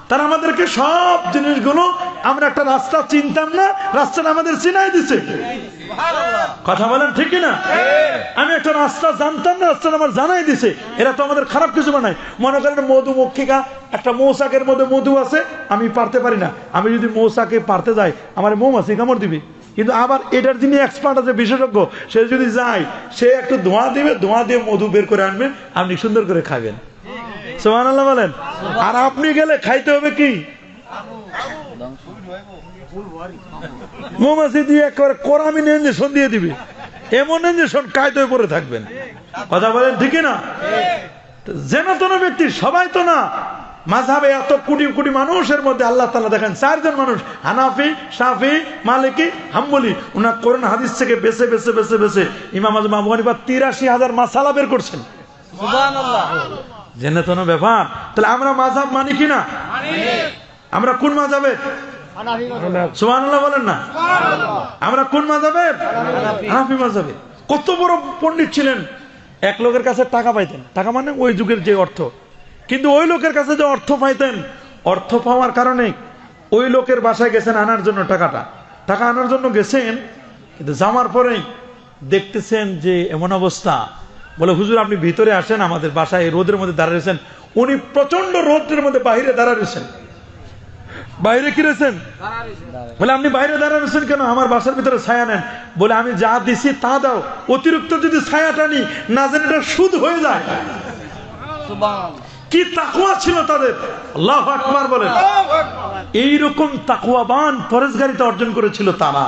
তারা আমাদেরকে সব জিনিসগুলো, আমরা একটা রাস্তা চিনতাম না, রাস্তাটা আমাদের চিনাই দিছে। কথা বলেন ঠিক কিনা? আমি একটা রাস্তা জানতাম না, রাস্তাটা আমার জানাই দিছে। এরা তো আমাদের খারাপ কিছু বানায়। মনে করেন মধুমক্ষিকা, একটা মৌচাকের মধ্যে মধু আছে, আমি পারতে পারি না, আমি যদি মৌচাকে পারতে যাই আমার মৌমাছি কামড় দিবে। কিন্তু আবার এটার যিনি এক্সপার্ট আছে, বিশেষজ্ঞ, সে যদি যায়, সে একটু ধোঁয়া দিবে, ধোঁয়া দিয়ে মধু বের করে আনবে, আপনি সুন্দর করে খাবেন। সুবহানাল্লাহ বলেন। আর আপনি গেলে খাইতে হবে কি? মৌমাছি দিয়ে একেবারে কোরামিন ইঞ্জেকশন দিয়ে দিবে, এমন ইঞ্জেকশন কায়দায় পরে থাকবেন। কথা বলেন ঠিক না? যেন তেন ব্যক্তি, সবাই তো না। মাযহাবে এত কোটি কোটি মানুষের মধ্যে আল্লাহ তাআলা দেখেন 4 জন মানুষ, হানাফি, শাফি, মালিকি, হাম্বলি, ওনার কোরআন হাদিস থেকে বেছে বেছে বেছে বেছে ইমাম আজম আবু হানিফা 83,000 মাসালা বের করছেন। সুবহানাল্লাহ। জেনে তো না ব্যাপার। তাহলে আমরা মাযহাব মানি কি না? আমরা কোন মাযহাবের? সুবহানাল্লাহ বলেন না। আমরা কোন মাযহাবের? হানাফি মাযহাবের। কত বড় পণ্ডিত ছিলেন। এক লোকের কাছে টাকা পাইতেন, টাকা মানে ওই যুগের যে অর্থ, কিন্তু ওই লোকের কাছে যে অর্থ পাইতেন, অর্থ পাওয়ার কারণে ওই লোকের বাসায় গেছেন আনার জন্য, টাকা আনার জন্য গেছেন, কিন্তু যাওয়ার পরেই দেখতেছেন যে এমন অবস্থা, বলে হুজুর আপনি ভিতরে আসেন, আমাদের বাসায় রোদের মধ্যে দাঁড়িয়েছেন। উনি প্রচন্ড রোদের মধ্যে বাইরে দাঁড়িয়েছেন। বাইরে কি রয়েছেন? বলে আপনি বাইরে দাঁড়াচ্ছেন কেন? আমার বাসার ভিতরে ছায়া নেন। বলে আমি যা দিছি তা দাও, অতিরিক্ত যদি ছায়াটা নি, না জানি এটা সুদ হয়ে যায়। কি তাকওয়া ছিল তাদের! আল্লাহু আকবার বলেন। এইরকম তাকওয়াবান পরেজগারিতা অর্জন করেছিল তারা।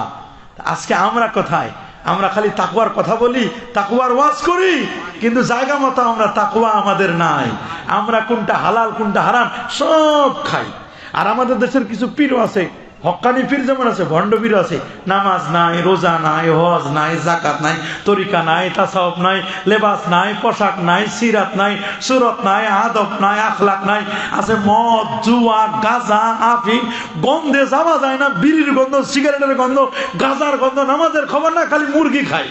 আজকে আমরা কোথায়? আমরা খালি তাকওয়ার কথা বলি, তাকওয়ার ওয়াজ করি, কিন্তু জায়গা মতো আমরা তাকওয়া আমাদের নাই। আমরা কোনটা হালাল কোনটা হারাম সব খাই। আর আমাদের দেশের কিছু পীরও আছে, হক্কানি পীর যেমন আছে, ভণ্ড পীর আছে, নামাজ নাই, রোজা নাই, হজ নাই, যাকাত নাই, তরিকা নাই, তাসাউফ নাই, লেবাস নাই, পোশাক নাই, সিরাত নাই, সুরত নাই, আদব নাই, আখলাক নাই, আছে মদ, জুয়া, গাঁজা, আফিম, গন্ধে যাওয়া যায় না, বিড়ির গন্ধ, সিগারেটের গন্ধ, গাঁজার গন্ধ, নামাজের খবর না, খালি মুরগি খায়,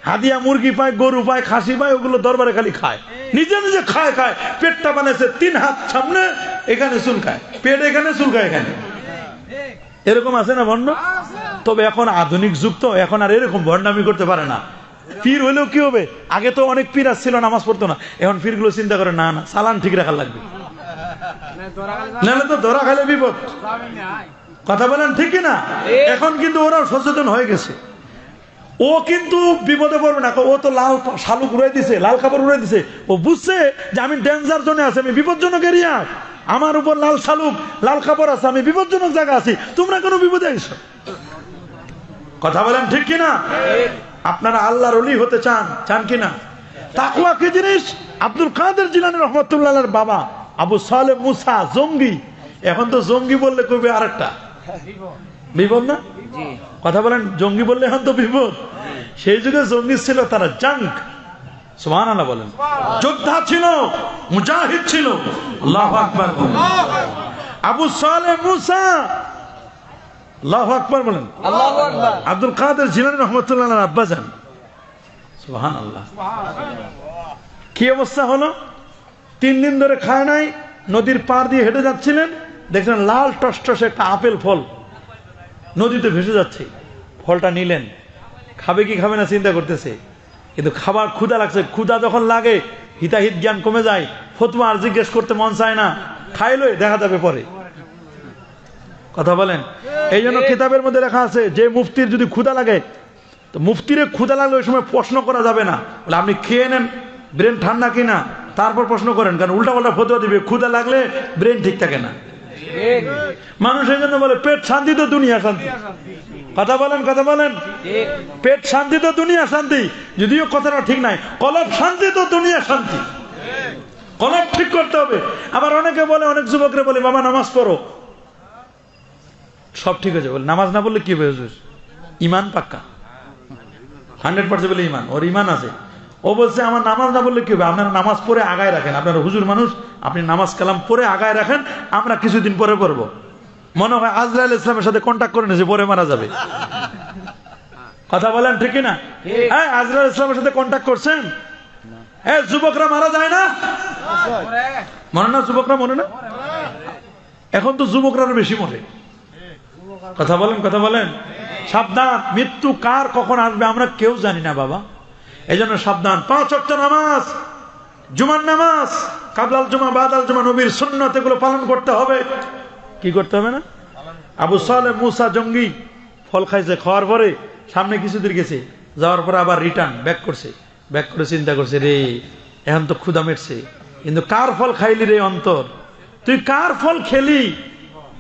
হাদিয়া মুরগি পায়, গরু পায়, খাসি পায়, ওগুলো দরবারে খালি খায়, নিজে নিজে খায় খায়, পেটটা বানাইছে 3 হাত সামনে, এখানে চুলকায়, পেট এখানে চুলকায় এখানে, এরকম আছে না ভণ্ড? তবে এখন আধুনিক যুগ তো, এখন আর এরকম ভণ্ডামি করতে পারে না। পীর হইলেও কি হবে, আগে তো অনেক পীর আসছিল নামাজ পড়তো না, এখন পীরগুলো চিন্তা করে না না চালান ঠিক রাখার লাগবে, নাহলে তো ধরা খাইলে বিপদ। কথা বলেন ঠিক কিনা? এখন কিন্তু ওরাও সচেতন হয়ে গেছে, ও কিন্তু বিপদে পড়বে না, ও তো লাল শালুক উড়াই দিছে, লাল কাপড় উড়াই দিছে, ও বুঝছে যে আমি ডেঞ্জার জোনে আছি, আমি বিপজ্জনক এরিয়া, আমার উপর লাল শালুক লাল কাপড় আছে, আমি বিপজ্জনক জায়গা আছি, তোমরা কেন বিপদে আইছো? কথা বলেন ঠিক কিনা? আপনারা আল্লাহর ওলি হতে চান, চান কিনা? তাকওয়া কি জিনিস? আব্দুল কাদের জিলানী রহমাতুল্লাহর বাবা আবু সালেহ মুসা জঙ্গি, এখন তো জঙ্গি বললে কইবে আরেকটা বিপদ না? কথা বলেন, জঙ্গি বললে এখন তো বিপদ। সেই যুগে জঙ্গি ছিল তারা জাঙ্ক, সুবহানাল্লাহ বলেন, যোদ্ধা ছিল, মুজাহিদ ছিল। আল্লাহু আকবার বলেন। আবু সালেহ মুসা, আল্লাহু আকবার বলেন। আল্লাহু আকবার। আব্দুল কাদের জিলানী রহমাতুল্লাহর আব্বা জান, সুবহানাল্লাহ। কি অবস্থা হলো, 3 দিন ধরে খায় নাই, নদীর পার দিয়ে হেঁটে যাচ্ছিলেন, দেখলেন লাল টসটসে একটা আপেল ফল নদীতে ভেসে যাচ্ছে, ফলটা নিলেন, খাবে কি খাবে না চিন্তা করতেছে, কিন্তু খাবার ক্ষুধা লাগছে, ক্ষুধা যখন লাগে হিতাহিত জ্ঞান কমে যায়, ফতোয়া আর জিজ্ঞেস করতে মন চায় না, খাইলই দেখা যাবে পরে। কথা বলেন, এই জন্য কিতাবের মধ্যে লেখা আছে যে মুফতির যদি ক্ষুধা লাগে, তো মুফতিরে ক্ষুধা লাগলে ওই সময় প্রশ্ন করা যাবে না, বলে আপনি খেয়ে নেন, ব্রেন ঠান্ডা কিনা, তারপর প্রশ্ন করেন, কারণ উল্টা পাল্টা ফতোয়া দিবে, ক্ষুধা লাগলে ব্রেন ঠিক থাকে না। মানুষ এই জন্য বলে পেট শান্তি তো দুনিয়া শান্তি। কথা বলেন, কথা বলেন, পেট শান্তি তো দুনিয়া শান্তি, যদিও কথাটা ঠিক নাই, কলব শান্তি তো দুনিয়া শান্তি, কলব ঠিক করতে হবে। আবার অনেকে বলে, অনেক যুবকরা বলে বাবা নামাজ পড়ো, সব ঠিক আছে, বলে নামাজ না বললে কি হবে, ইমান পাক্কা 100% বলে ইমান, ওর ইমান আছে, ও বলছে আমার নামাজ না বললে কি হবে, আপনারা নামাজ পড়ে আগায় রাখেন, আপনারা হুজুর মানুষ, আপনি নামাজ কালাম পড়ে আগায় রাখেন, আমরা কিছুদিন পরে পড়বো। মনে হয় আজরাইল ইসলামের সাথে কন্ট্যাক্ট করে নিয়েছে, পরে মারা যাবে। কথা বলেন ঠিক না? হ্যাঁ, আজরাইল ইসলামের সাথে কন্ট্যাক্ট করছেন? হ্যাঁ, যুবকরা মারা যায় না, মনে না? যুবকরা মনে না? এখন তো যুবকরা বেশি মরে। কথা বলেন, কথা বলেন, সাবধান, মৃত্যু কার কখন আসবে আমরা কেউ জানি না বাবা, এই জন্য সাবধান। 5 ওয়াক্ত নামাজ, জুমার নামাজ, কাবলাল জুমা বাদাল জুমা, নবীর সুন্নাত, এগুলো পালন করতে হবে। কি করতে হবে না? আবু সালেহ মুসা জঙ্গি ফল খাইছে, খাওয়ার পরে সামনে কিছু দূর গেছে, যাওয়ার পরে আবার রিটার্ন ব্যাক করছে, ব্যাক করে চিন্তা করছে, রে এখন তো ক্ষুধা মেটছে, কিন্তু কার ফল খাইলি রে অন্তর, তুই কার ফল খেলি,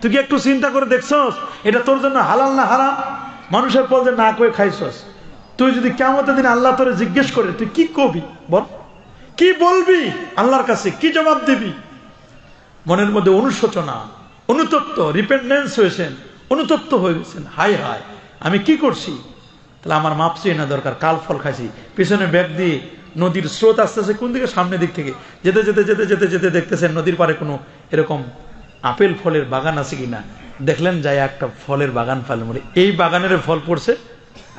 তুই কি একটু চিন্তা করে দেখছস এটা তোর জন্য হালাল না হারাম? মানুষের ফল যে না করে খাইছস, তুই যদি কিয়ামতের দিন আল্লাহ তোরে জিজ্ঞেস করে তুই কি কবি, বল কি বলবি আল্লাহর কাছে, কি জবাব দিবি? মনের মধ্যে অনুশোচনা, অনুতপ্ত, রিপেন্ডেন্স হয়েছেন, অনুতপ্ত হয়ে গেছেন, হাই হাই আমি কি করছি, তাহলে আমার মাপ চেয়ে না দরকার, কাল ফল খাইছি। পিছনে ব্যাগ দিয়ে নদীর স্রোত আসতেছে কোন দিকে, সামনের দিক থেকে, যেতে যেতে যেতে যেতে যেতে দেখতেছেন নদীর পারে কোনো এরকম আপেল ফলের বাগান আছে কিনা, দেখলেন যায় একটা ফলের বাগান ফল, মনে এই বাগানের ফল পড়ছে,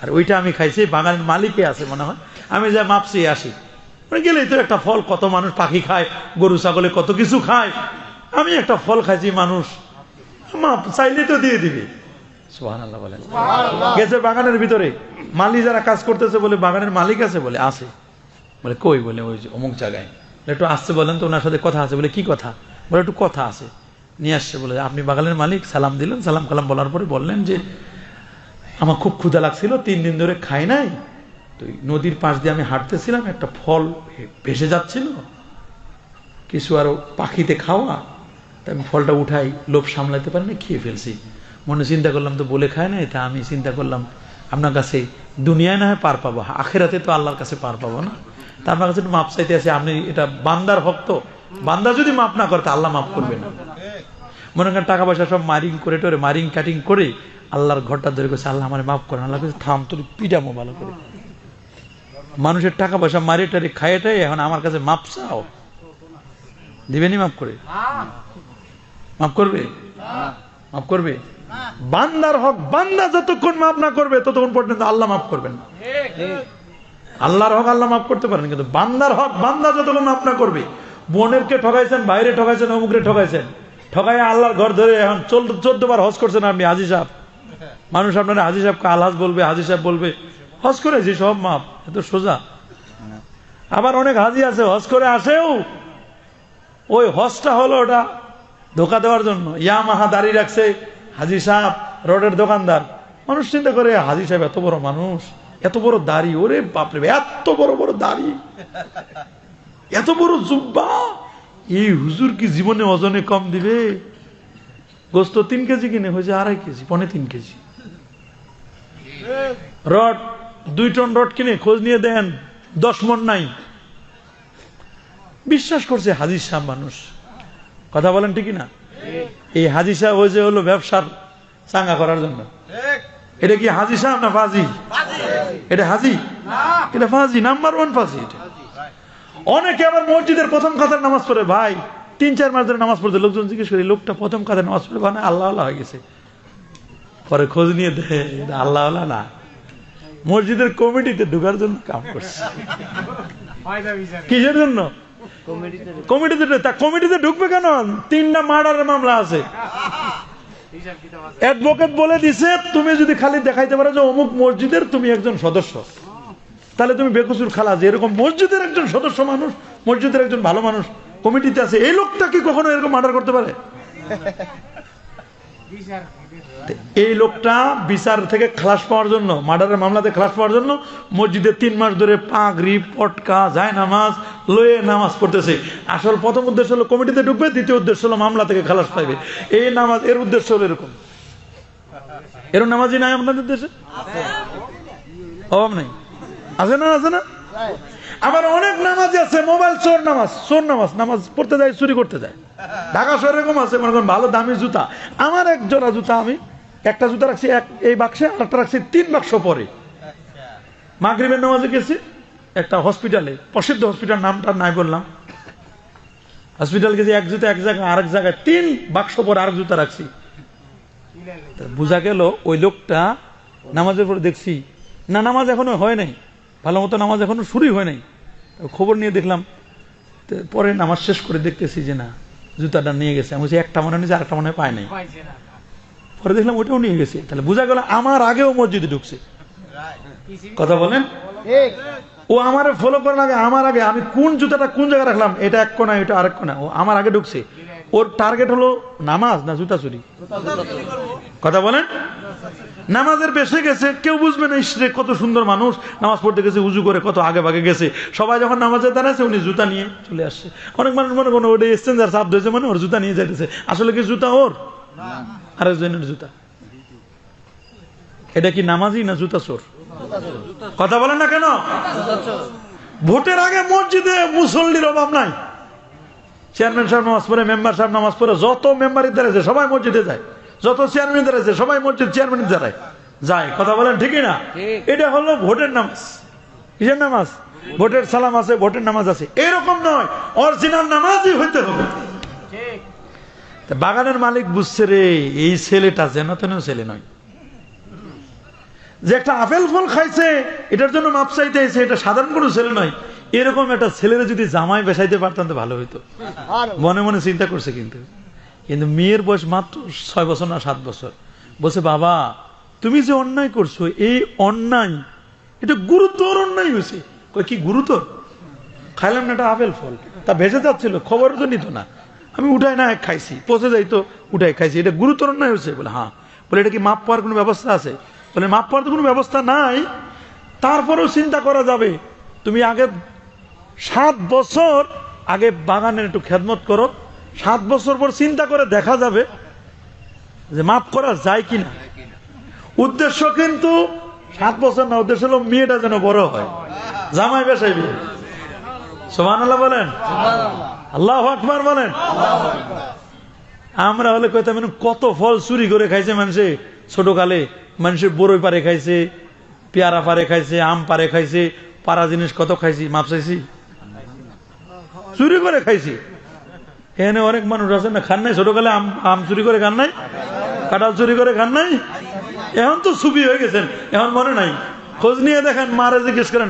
আর ওইটা আমি খাইছি, বাগানের মালিকে আছে মনে হয়, আমি যা মাপছি আসি, গেলেই তো একটা ফল, কত মানুষ পাখি খায়, গরু ছাগলে কত কিছু খায়, আমি একটা ফল খাইছি, মানুষ মাপ চাইলে তো দিয়ে দিবে। সুবহানাল্লাহ বলেন। গেছে বাগানের ভিতরে, মালি যারা কাজ করতেছে বলে বাগানের মালিক আছে, বলে আছে, বলে কই, বলে ওই অমুক জায়গায়, একটু আসছে বলেন তো, ওনার সাথে কথা আছে, বলে কি কথা, বলে একটু কথা আছে, নিয়ে আসছে, বলে আপনি বাগানের মালিক? সালাম দিলেন, সালাম কালাম বলার পরে বললেন যে আমার খুব ক্ষুধা লাগছিল, 3 দিন ধরে খাই নাই, তো নদীর পাশ দিয়ে আমি হাঁটতেছিলাম, একটা ফল ভেসে যাচ্ছিল, কিছু আরো পাখিতে খাওয়া, তাই আমি ফলটা উঠাই, লোভ সামলাতে পারি না, খেয়ে ফেলছি, মনে চিন্তা করলাম তো বলে খায় নাই, তা আমি চিন্তা করলাম আপনার কাছে দুনিয়ায় না হয় পার পাবো, আখিরাতে তো আল্লাহর কাছে পার পাবো না, তা আপনার কাছে একটু মাপ চাইতে আছে। আপনি এটা বান্দার হক, তো বান্দা যদি মাপ না করে তা আল্লাহ মাফ করবে না। মনে করেন টাকা পয়সা সব মারিং করে টোরে মারিং কাটিং করে আল্লাহর ঘরটা ধরে গেছে, আল্লাহ আমার মাফ করেন। আল্লাহ থাম, তোর পিটামো ভালো করে। মানুষের টাকা পয়সা মারি টারি খাইটাই এখন আমার কাছে মাপ চাও, দিবেনি মাফ করে? মাফ করবে? মাফ করবে? বান্দার হক বান্দা যতক্ষণ মাফ না করবে ততক্ষণ পর্যন্ত আল্লাহ মাফ করবেন না। আল্লাহর হক আল্লাহ মাফ করতে পারেন, কিন্তু বান্দার হক বান্দা যতক্ষণ মাফ না করবে। বোনেরকে ঠকাইছেন, বাইরে ঠকাইছেন, অমুকরে ঠকাইছেন, ঠকাই আল্লাহর ঘর ধরে এখন 14 বার হজ করছেন আপনি, হাজি সাহেব। মানুষ আপনারা হাজি সাহেবকে আলহাজ বলবে, হাজি সাহেব বলবে, হজ করেছি সব মাপ, এত সোজা। আবার অনেক হাজি আছে হজ করে আসেও ওই হজটা হলো ওটা ধোকা দেওয়ার জন্য। ইয়ামাহা দাড়ি রাখছে হাজি সাহেব, রোডের দোকানদার। মানুষ চিন্তা করে হাজি সাহেব এত বড় মানুষ, এত বড় দাড়ি, ওরে বাপরে এত বড় বড় দাড়ি, এত বড় জুব্বা, এই হুজুর কি জীবনে ওজনে কম দিবে? গোস্ত 3 কেজি কিনে হয়েছে 2.5 KG, 3.25 KG. Rod 2 ton rod কিনে খোঁজ নিয়ে দেন 10 মণ নাই। বিশ্বাস করছে হাজি সাহেব মানুষ, কথা বলেন ঠিকই না? এই হাজি সাহেব হয়েছে হলো ব্যবসার চাঙ্গা করার জন্য। এটা কি হাজি সাহেব না ফাজি? এটা হাজি, এটা ফাজি, নাম্বার 1 ফাজি। এটা অনেকে আবার মসজিদের প্রথম কাতার নামাজ পড়ে, ভাই 3-4 মাস ধরে নামাজ পড়তে, লোকজন জিজ্ঞেস করে লোকটা প্রথম কাতার নামাজ পড়ে মানে আল্লাহ আল্লাহ হয়ে গেছে। পরে খোঁজ নিয়ে দেয় এটা আল্লাহ আল্লাহ না, মসজিদের কমিটিতে ঢুকার জন্য কাম করছে। কিসের জন্য? কমিটিতে ঢুকবে কেন? 3টা মার্ডারের মামলা আছে। অ্যাডভোকেট বলে দিছে তুমি যদি খালি দেখাইতে পারো যে অমুক মসজিদের তুমি একজন সদস্য, তাহলে তুমি বেকসুর খালাস। এরকম মসজিদের একজন সদস্য মানুষ, মসজিদের একজন ভালো মানুষ কমিটিতে আছে, এই লোকটা কি কখনো এরকম মার্ডার করতে পারে? এই লোকটা বিচার থেকে খালাস পাওয়ার জন্য, মার্ডারের মামলাতে খালাস পাওয়ার জন্য মসজিদে 3 মাস ধরে পাগড়ি পটকা যায় নামাজ লয়ে নামাজ পড়তেছে। আসল প্রথম উদ্দেশ্য হলো কমিটিতে ঢুকবে, দ্বিতীয় উদ্দেশ্য হলো মামলা থেকে খালাস পাইবে। এই নামাজ এর উদ্দেশ্য হলো এরকম। এরকম নামাজই নাই আপনাদের দেশে? অভাব নেই? আছে না? আছে না? আবার অনেক নামাজ আছে মোবাইল চোর নামাজ, চোর নামাজ, নামাজ পড়তে যায় চুরি করতে যায়। ঢাকা শহরে এরকম আছে, মনে করেন ভালো দামি জুতা। আমার এক জোড়া জুতা, আমি একটা জুতা রাখছি এই বাক্সে, আর একটা রাখছি 3 বাক্স পরে। মাগরিবের নামাজে গেছি একটা হসপিটালে, প্রসিদ্ধ হসপিটাল, নামটা নাই বললাম। হসপিটাল গেছি, এক জুতা এক জায়গায়, আরেক জায়গায় 3 বাক্স পরে আরেক জুতা রাখছি। বোঝা গেল ওই লোকটা নামাজের পরে দেখছি না, নামাজ এখনো হয় নাই, ভালো মতো নামাজ এখনো শুরুই হয় নাই। খবর নিয়ে দেখলাম, পরে নামাজ শেষ করে দেখতেছি যে না, জুতাটা নিয়ে গেছে। আমি বলছি একটা মনে নিয়েছে, আরেকটা মনে পায় নাই। পরে দেখলাম ওটাও নিয়ে গেছে। তাহলে বোঝা গেল আমার আগেও মসজিদে ঢুকছে। কথা বলেন? ও আমার ফলো করার আগে, আমার আগে আমি কোন জুতাটা কোন জায়গায় রাখলাম, এটা এক কোণা এটা আরেক কোণা, ও আমার আগে ঢুকছে। ওর টার্গেট হলো নামাজ না জুতা চুরি? কথা বলেন? নামাজের বেশে গেছে, কেউ বুঝবে না ইসরে কত সুন্দর মানুষ নামাজ পড়তে গেছে, উজু করে কত আগে ভাগে গেছে। সবাই যখন নামাজে দাঁড়াচ্ছে উনি জুতা নিয়ে চলে আসছে। অনেক মানুষ মনে করেন ওটা এক্সচেঞ্জার চাপ দিয়েছে মানে ওর জুতা নিয়ে যাইতেছে, আসলে কি জুতা ওর? আরেকজনের জুতা। এটা কি নামাজি না জুতা চোর? কথা বলেন না কেন? ভোটের আগে মসজিদে মুসল্লির অভাব নাই। চেয়ারম্যান সাহেব নামাজ পড়ে, মেম্বার সাহেব নামাজ পড়ে, যত মেম্বারের দাঁড়াইছে সবাই মসজিদে যায়, যত চেয়ারম্যান দাঁড়াইছে সবাই মসজিদ চেয়ারম্যান দাঁড়ায় যায়। কথা বলেন ঠিকই না? এটা হলো ভোটের নামাজ। কিসের নামাজ? ভোটের সালাম আছে, ভোটের নামাজ আছে। এরকম নয়, অরিজিনাল নামাজই হইতে হবে। বাগানের মালিক বুঝছে রে এই ছেলেটা যেন তেন ছেলে নয়, যে একটা আপেল ফল খাইছে এটার জন্য মাপ চাইতে আইছে, এটা সাধারণ কোনো ছেলে নয়। এরকম একটা ছেলেরা যদি জামাই বেসাইতে পারতাম তো ভালো হইতো। মনে মনে চিন্তা করছে, কিন্তু মেয়ের বয়স মাত্র 6 বছর না 7 বছর। বলছে বাবা তুমি যে অন্যায় করছো, এই অন্যায় এটা গুরুতর অন্যায় হয়েছে। কি গুরুতর? খাইলাম না একটা আপেল ফল, তা ভেসে যাচ্ছিল, খবর তো নিত না, আমি উঠাই না খাইছি, পচে যাইতো উঠাই খাইছি, এটা গুরুতর অন্যায় হয়েছে। বলে হ্যাঁ। বলে এটা কি মাপ পাওয়ার কোনো ব্যবস্থা আছে? বলে মাপ পাওয়ার তো কোনো ব্যবস্থা নাই, তারপরেও চিন্তা করা যাবে। তুমি আগে 7 বছর আগে বাগানের একটু খেদমত করো, 7 বছর পর চিন্তা করে দেখা যাবে যে মাপ করা যায় কিনা। উদ্দেশ্য কিন্তু 7 বছর না, উদ্দেশ্য হলো মেয়েটা যেন বড় হয়, জামাই বেশাইবে। সুবহানাল্লাহ বলেন, আল্লাহু আকবার বলেন। আমরা হলে কইতাম কত ফল চুরি করে খাইছে মানুষে, ছোটকালে মানুষের বড়ই পারে খাইছে, পেয়ারা পারে খাইছে, আম পারে খাইছে, পারা জিনিস কত খাইছি, মাপ চাইছি, চুরি করে খাইছি। এখানে অনেক মানুষ আছে না খান নাই, ছোটকালে আম চুরি করে খান নাই, কাঁঠাল চুরি করে খান নাই। এখন তো সুবি হয়ে গেছেন, এখন মনে নাই। খোঁজ নিয়ে দেখেন, মারে জিজ্ঞেস করেন,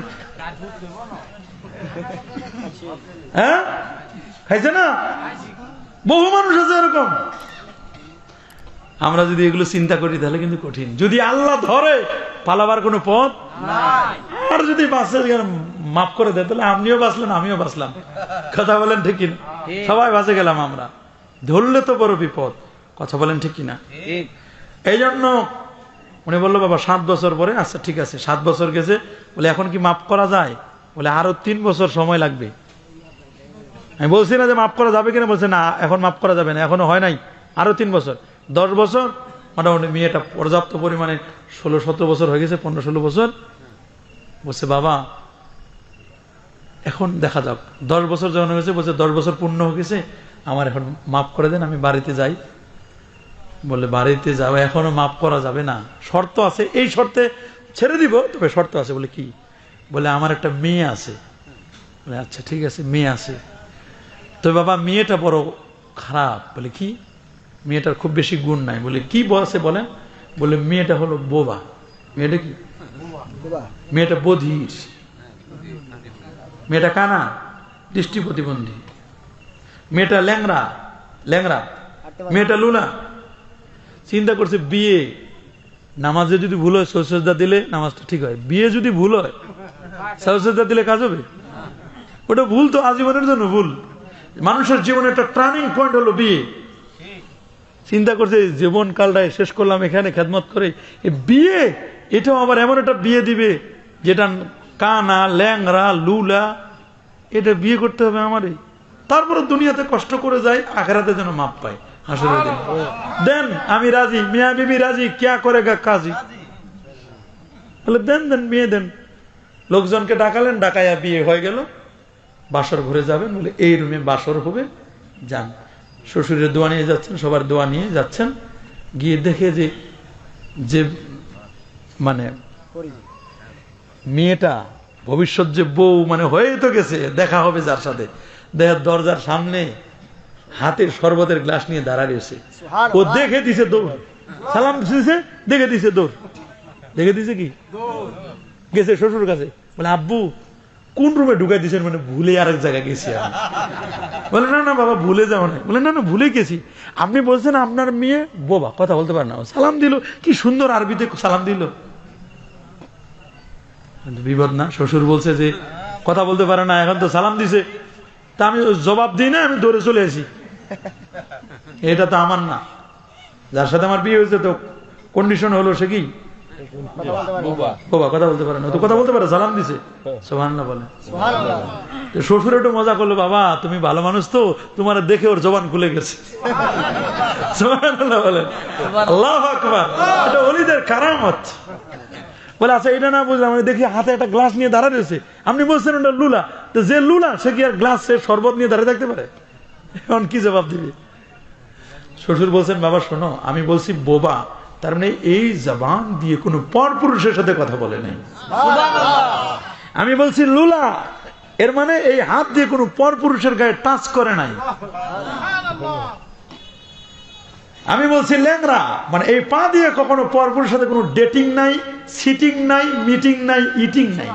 হ্যাঁ খাইছে না? বহু মানুষ আছে এরকম। আমরা যদি এগুলো চিন্তা করি তাহলে কিন্তু কঠিন। যদি আল্লাহ ধরে পালাবার কোনো পথ নাই, আর যদি বাঁচে মাফ করে দেয় তাহলে আপনিও বাঁচলেন, আমিও বাঁচলাম। কথা বলেন ঠিক কিনা? সবাই বাঁচে গেলাম আমরা। ধরলে তো বড় বিপদ। কথা বলেন ঠিক কিনা? এই জন্য উনি বললো, বাবা 7 বছর পরে। আচ্ছা ঠিক আছে, 7 বছর গেছে, বলে এখন কি মাফ করা যায়? বলে আরো 3 বছর সময় লাগবে। আমি বলছি না যে মাফ করা যাবে কিনা, বলছে না এখন মাফ করা যাবে না, এখনো হয় নাই, আরো 3 বছর। 10 বছর মোটামুটি মেয়েটা পর্যাপ্ত পরিমাণে 16-17 বছর হয়ে গেছে, 15-16 বছর। বলছে বাবা এখন দেখা যাক, 10 বছর যখন হয়েছে, বলছে 10 বছর পূর্ণ হয়ে গেছে, আমার এখন মাফ করে দেন, আমি বাড়িতে যাই। বলে বাড়িতে যাবো, এখনো মাফ করা যাবে না, শর্ত আছে, এই শর্তে ছেড়ে দিব, তবে শর্ত আছে। বলে কি? বলে আমার একটা মেয়ে আছে। বলে আচ্ছা ঠিক আছে, মেয়ে আছে, তো বাবা মেয়েটা বড় খারাপ। বলে কি? মেয়েটার খুব বেশি গুণ নাই। বলে কি আছে বলেন? বলে মেয়েটা হলো বোবা। মেয়েটা কি? মেয়েটা বধির, মেয়েটা কানা, দৃষ্টি প্রতিবন্ধী, মেয়েটা ল্যাংড়া, মেয়েটা লুলা। চিন্তা করছে বিয়ে, নামাজে যদি ভুল হয় সজদা দিলে নামাজটা ঠিক হয়, বিয়ে যদি ভুল হয় সজদা দিলে কাজ হবে? ওটা ভুল তো আজীবনের জন্য ভুল। মানুষের জীবনে একটা টার্নিং পয়েন্ট হলো বিয়ে। চিন্তা করছে জীবন কালটায় শেষ করলাম এখানে খেদমত করে, বিয়ে এটাও আবার এমন একটা বিয়ে দিবে যেটা কানা, ল্যাংরা, লুলা, এটা বিয়ে করতে হবে আমারই। তারপরে দুনিয়াতে কষ্ট করে যায়, আখেরাতে যেন মাপ পায়। আসলে দেন, আমি রাজি, মিয়া বিবি রাজি, ক্যা করেগা কাজী। বলে দেন দেন, বিয়ে দেন। লোকজনকে ডাকালেন, ডাকাইয়া বিয়ে হয়ে গেল। বাসর ঘুরে যাবেন, বলে এই রুমে বাসর হবে, যান। শ্বশুরের দোয়া নিয়ে যাচ্ছেন, সবার দোয়া নিয়ে যাচ্ছেন, গিয়ে দেখে যে মানে মেয়েটা ভবিষ্যৎ যে বউ মানে হয়ে তো গেছে, দেখা হবে যার সাথে, দেখার দরজার সামনে হাতের শরবতের গ্লাস নিয়ে দাঁড়ায় রয়েছে। ও দেখে দিছে দৌড়, সালাম দিছে, দেখে দিছে দৌড়, দেখে দিছে কি গেছে শ্বশুর কাছে। বলে আব্বু কোন রুমে ঢুকাই দিচ্ছেন? মানে ভুলে আরেক জায়গায় গেছি। বলে না না বাবা ভুলে যাও না। বলে না না ভুলে গেছি, আপনি বলছেন আপনার মেয়ে বোবা, কথা বলতে পারে না। সালাম দিল, কি সুন্দর আরবিতে সালাম দিল। বিপদ না? শ্বশুর বলছে যে কথা বলতে পারে না, এখন তো সালাম দিছে, তা আমি জবাব দিই না, আমি দৌড়ে চলে আসি। এটা তো আমার না, যার সাথে আমার বিয়ে হয়েছে তো কন্ডিশন হলো সে কি বোবা, কথা বলতে পারে না। তো কথা বলতে পারে, সালাম দিছে। সুবহানাল্লাহ বলে। শ্বশুর একটু মজা করলো, বাবা তুমি ভালো মানুষ তো, তোমার দেখে ওর জবান খুলে গেছে। সুবহানাল্লাহ বলে, আল্লাহু আকবার। এটা ওলিদের কারামত। বলে আচ্ছা এটা না বুঝলাম, আমি দেখি হাতে একটা গ্লাস নিয়ে দাঁড়া রয়েছে, আপনি বলছেন ওটা লুলা, তো যে লুলা সে কি আর গ্লাস সে শরবত নিয়ে দাঁড়িয়ে থাকতে পারে? এখন কি জবাব দিবে? শ্বশুর বলছেন, বাবা শোনো, আমি বলছি বোবা, তার মানে এই জবান দিয়ে কোনো পরপুরুষের সাথে কথা বলে নাই। আমি বলছি লুলা, এর মানে এই হাত দিয়ে কোনো পরপুরুষের গায়ে টাচ করে নাই। আমি বলছি ল্যাংরা, মানে এই পা দিয়ে কখনো পরপুরুষের সাথে কোনো ডেটিং নাই, সিটিং নাই, মিটিং নাই, ইটিং নাই,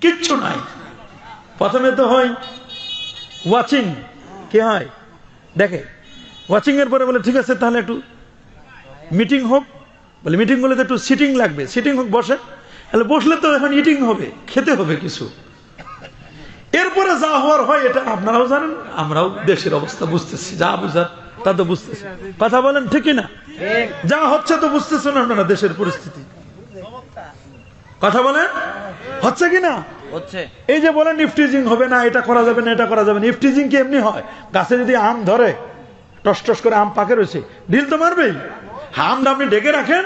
কিচ্ছু নাই। প্রথমে তো হয় ওয়াচিং, কি হয় দেখে, ওয়াচিং এর পরে বলে ঠিক আছে তাহলে একটু মিটিং হোক। বলে মিটিং বলে তো একটু সিটিং লাগবে, সিটিং হোক, বসে। তাহলে বসলে তো এখন ইটিং হবে, খেতে হবে কিছু। এরপরে যা হওয়ার হয় এটা আপনারাও জানেন, আমরাও দেশের অবস্থা বুঝতেছি, যা বুঝার তা তো বুঝতেছি। কথা বলেন ঠিকই না? যা হচ্ছে তো বুঝতেছেন আপনারা দেশের পরিস্থিতি। কথা বলেন হচ্ছে কি না? এই যে বলেন ইফটিজিং হবে না, এটা করা যাবে না, এটা করা যাবে না। ইফটিজিং কি এমনি হয়? গাছে যদি আম ধরে, টস টস করে আম পাকে রয়েছে, ঢিল তো মারবেই। আমটা আপনি ঢেকে রাখেন,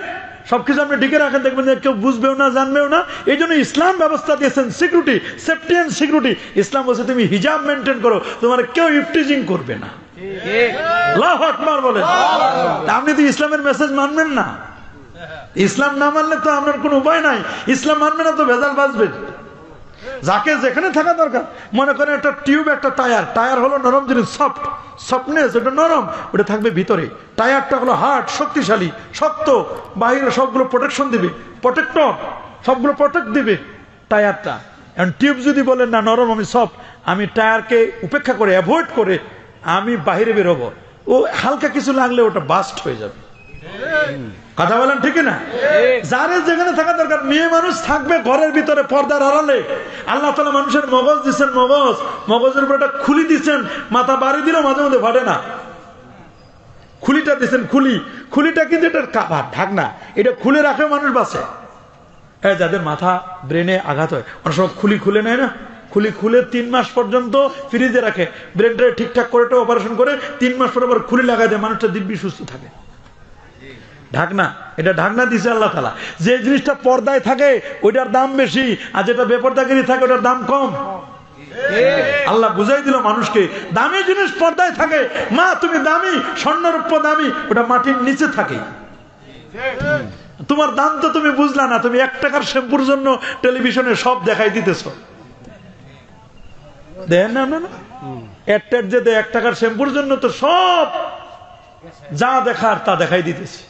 সবকিছু আপনি ঢেকে রাখেন, দেখবেন যে কেউ বুঝবেও না, জানবেও না। এই জন্য ইসলাম ব্যবস্থা দিয়েছেন সিকিউরিটি, সেফটি অ্যান্ড সিকিউরিটি। ইসলাম বলছে তুমি হিজাব মেনটেন করো, তোমার কেউ ইফটিজিং করবে না। আল্লাহু আকবার বলেন। আপনি তো ইসলামের মেসেজ মানবেন না। ইসলাম না মানলে তো আপনার কোনো উপায় নাই। ইসলাম মানবে না তো ভেজাল বাঁচবে। যাকে যেখানে থাকা দরকার, মনে করেন একটা টিউব, একটা টায়ার হলো নরম জিনিস, সফটনেস, ওটা নরম, ওটা থাকবে ভিতরে। টায়ারটা হলো হার্ড, শক্তিশালী, শক্ত, বাইরে সবগুলো প্রোটেকশন দিবে, প্রোটেক্টর সবগুলো প্রোটেক্ট দিবে টায়ারটা। এখন টিউব যদি বলেন না নরম, আমি সফট, আমি টায়ারকে উপেক্ষা করে, অ্যাভয়েড করে আমি বাইরে বেরোবো, ও হালকা কিছু লাগলে ওটা বাস্ট হয়ে যাবে। কথা বলেন ঠিক না? যারে যেখানে থাকা দরকার, মেয়ে মানুষ থাকবে ঘরের ভিতরে পর্দার আড়ালে। আল্লাহ তাআলা মানুষের মগজ দিচ্ছেন, মগজের উপর একটা খুলি দিচ্ছেন, মাথা বাড়ি দিলেও মাঝে মধ্যে ফাটে না। খুলিটা দিচ্ছেন, খুলিটা কিন্তু এটা কাভার, ঢাকনা, এটা খুলে রাখে মানুষ বাঁচে। যাদের মাথা ব্রেনে আঘাত হয়, অনেক সময় খুলে নেয় না, খুলে 3 মাস পর্যন্ত ফ্রিজে রাখে, ব্রেনটা ঠিকঠাক করে অপারেশন করে 3 মাস পর আবার খুলে লাগাই দেয়, মানুষটা দিব্যি সুস্থ থাকে। ঢাকনা, এটা ঢাকনা দিছে আল্লাহ তাআলা। যে জিনিসটা পর্দায় থাকে ওইটার দাম বেশি, আর যেটা বেপর্দাগিরি থাকে ওটার দাম কম। আল্লাহ বুঝাই দিল মানুষকে, দামি জিনিস পর্দায় থাকে। মা তুমি দামি, স্বর্ণরূপ্য দামি, ওটা মাটির নিচে থাকে। তোমার দাম তো তুমি বুঝলা না, তুমি 1 টাকার শ্যাম্পুর জন্য টেলিভিশনে সব দেখাই দিতেছ। দেখেন না আপনারা, এডটেড যে 1 টাকার শ্যাম্পুর জন্য তো সব যা দেখার তা দেখাই দিতেছি।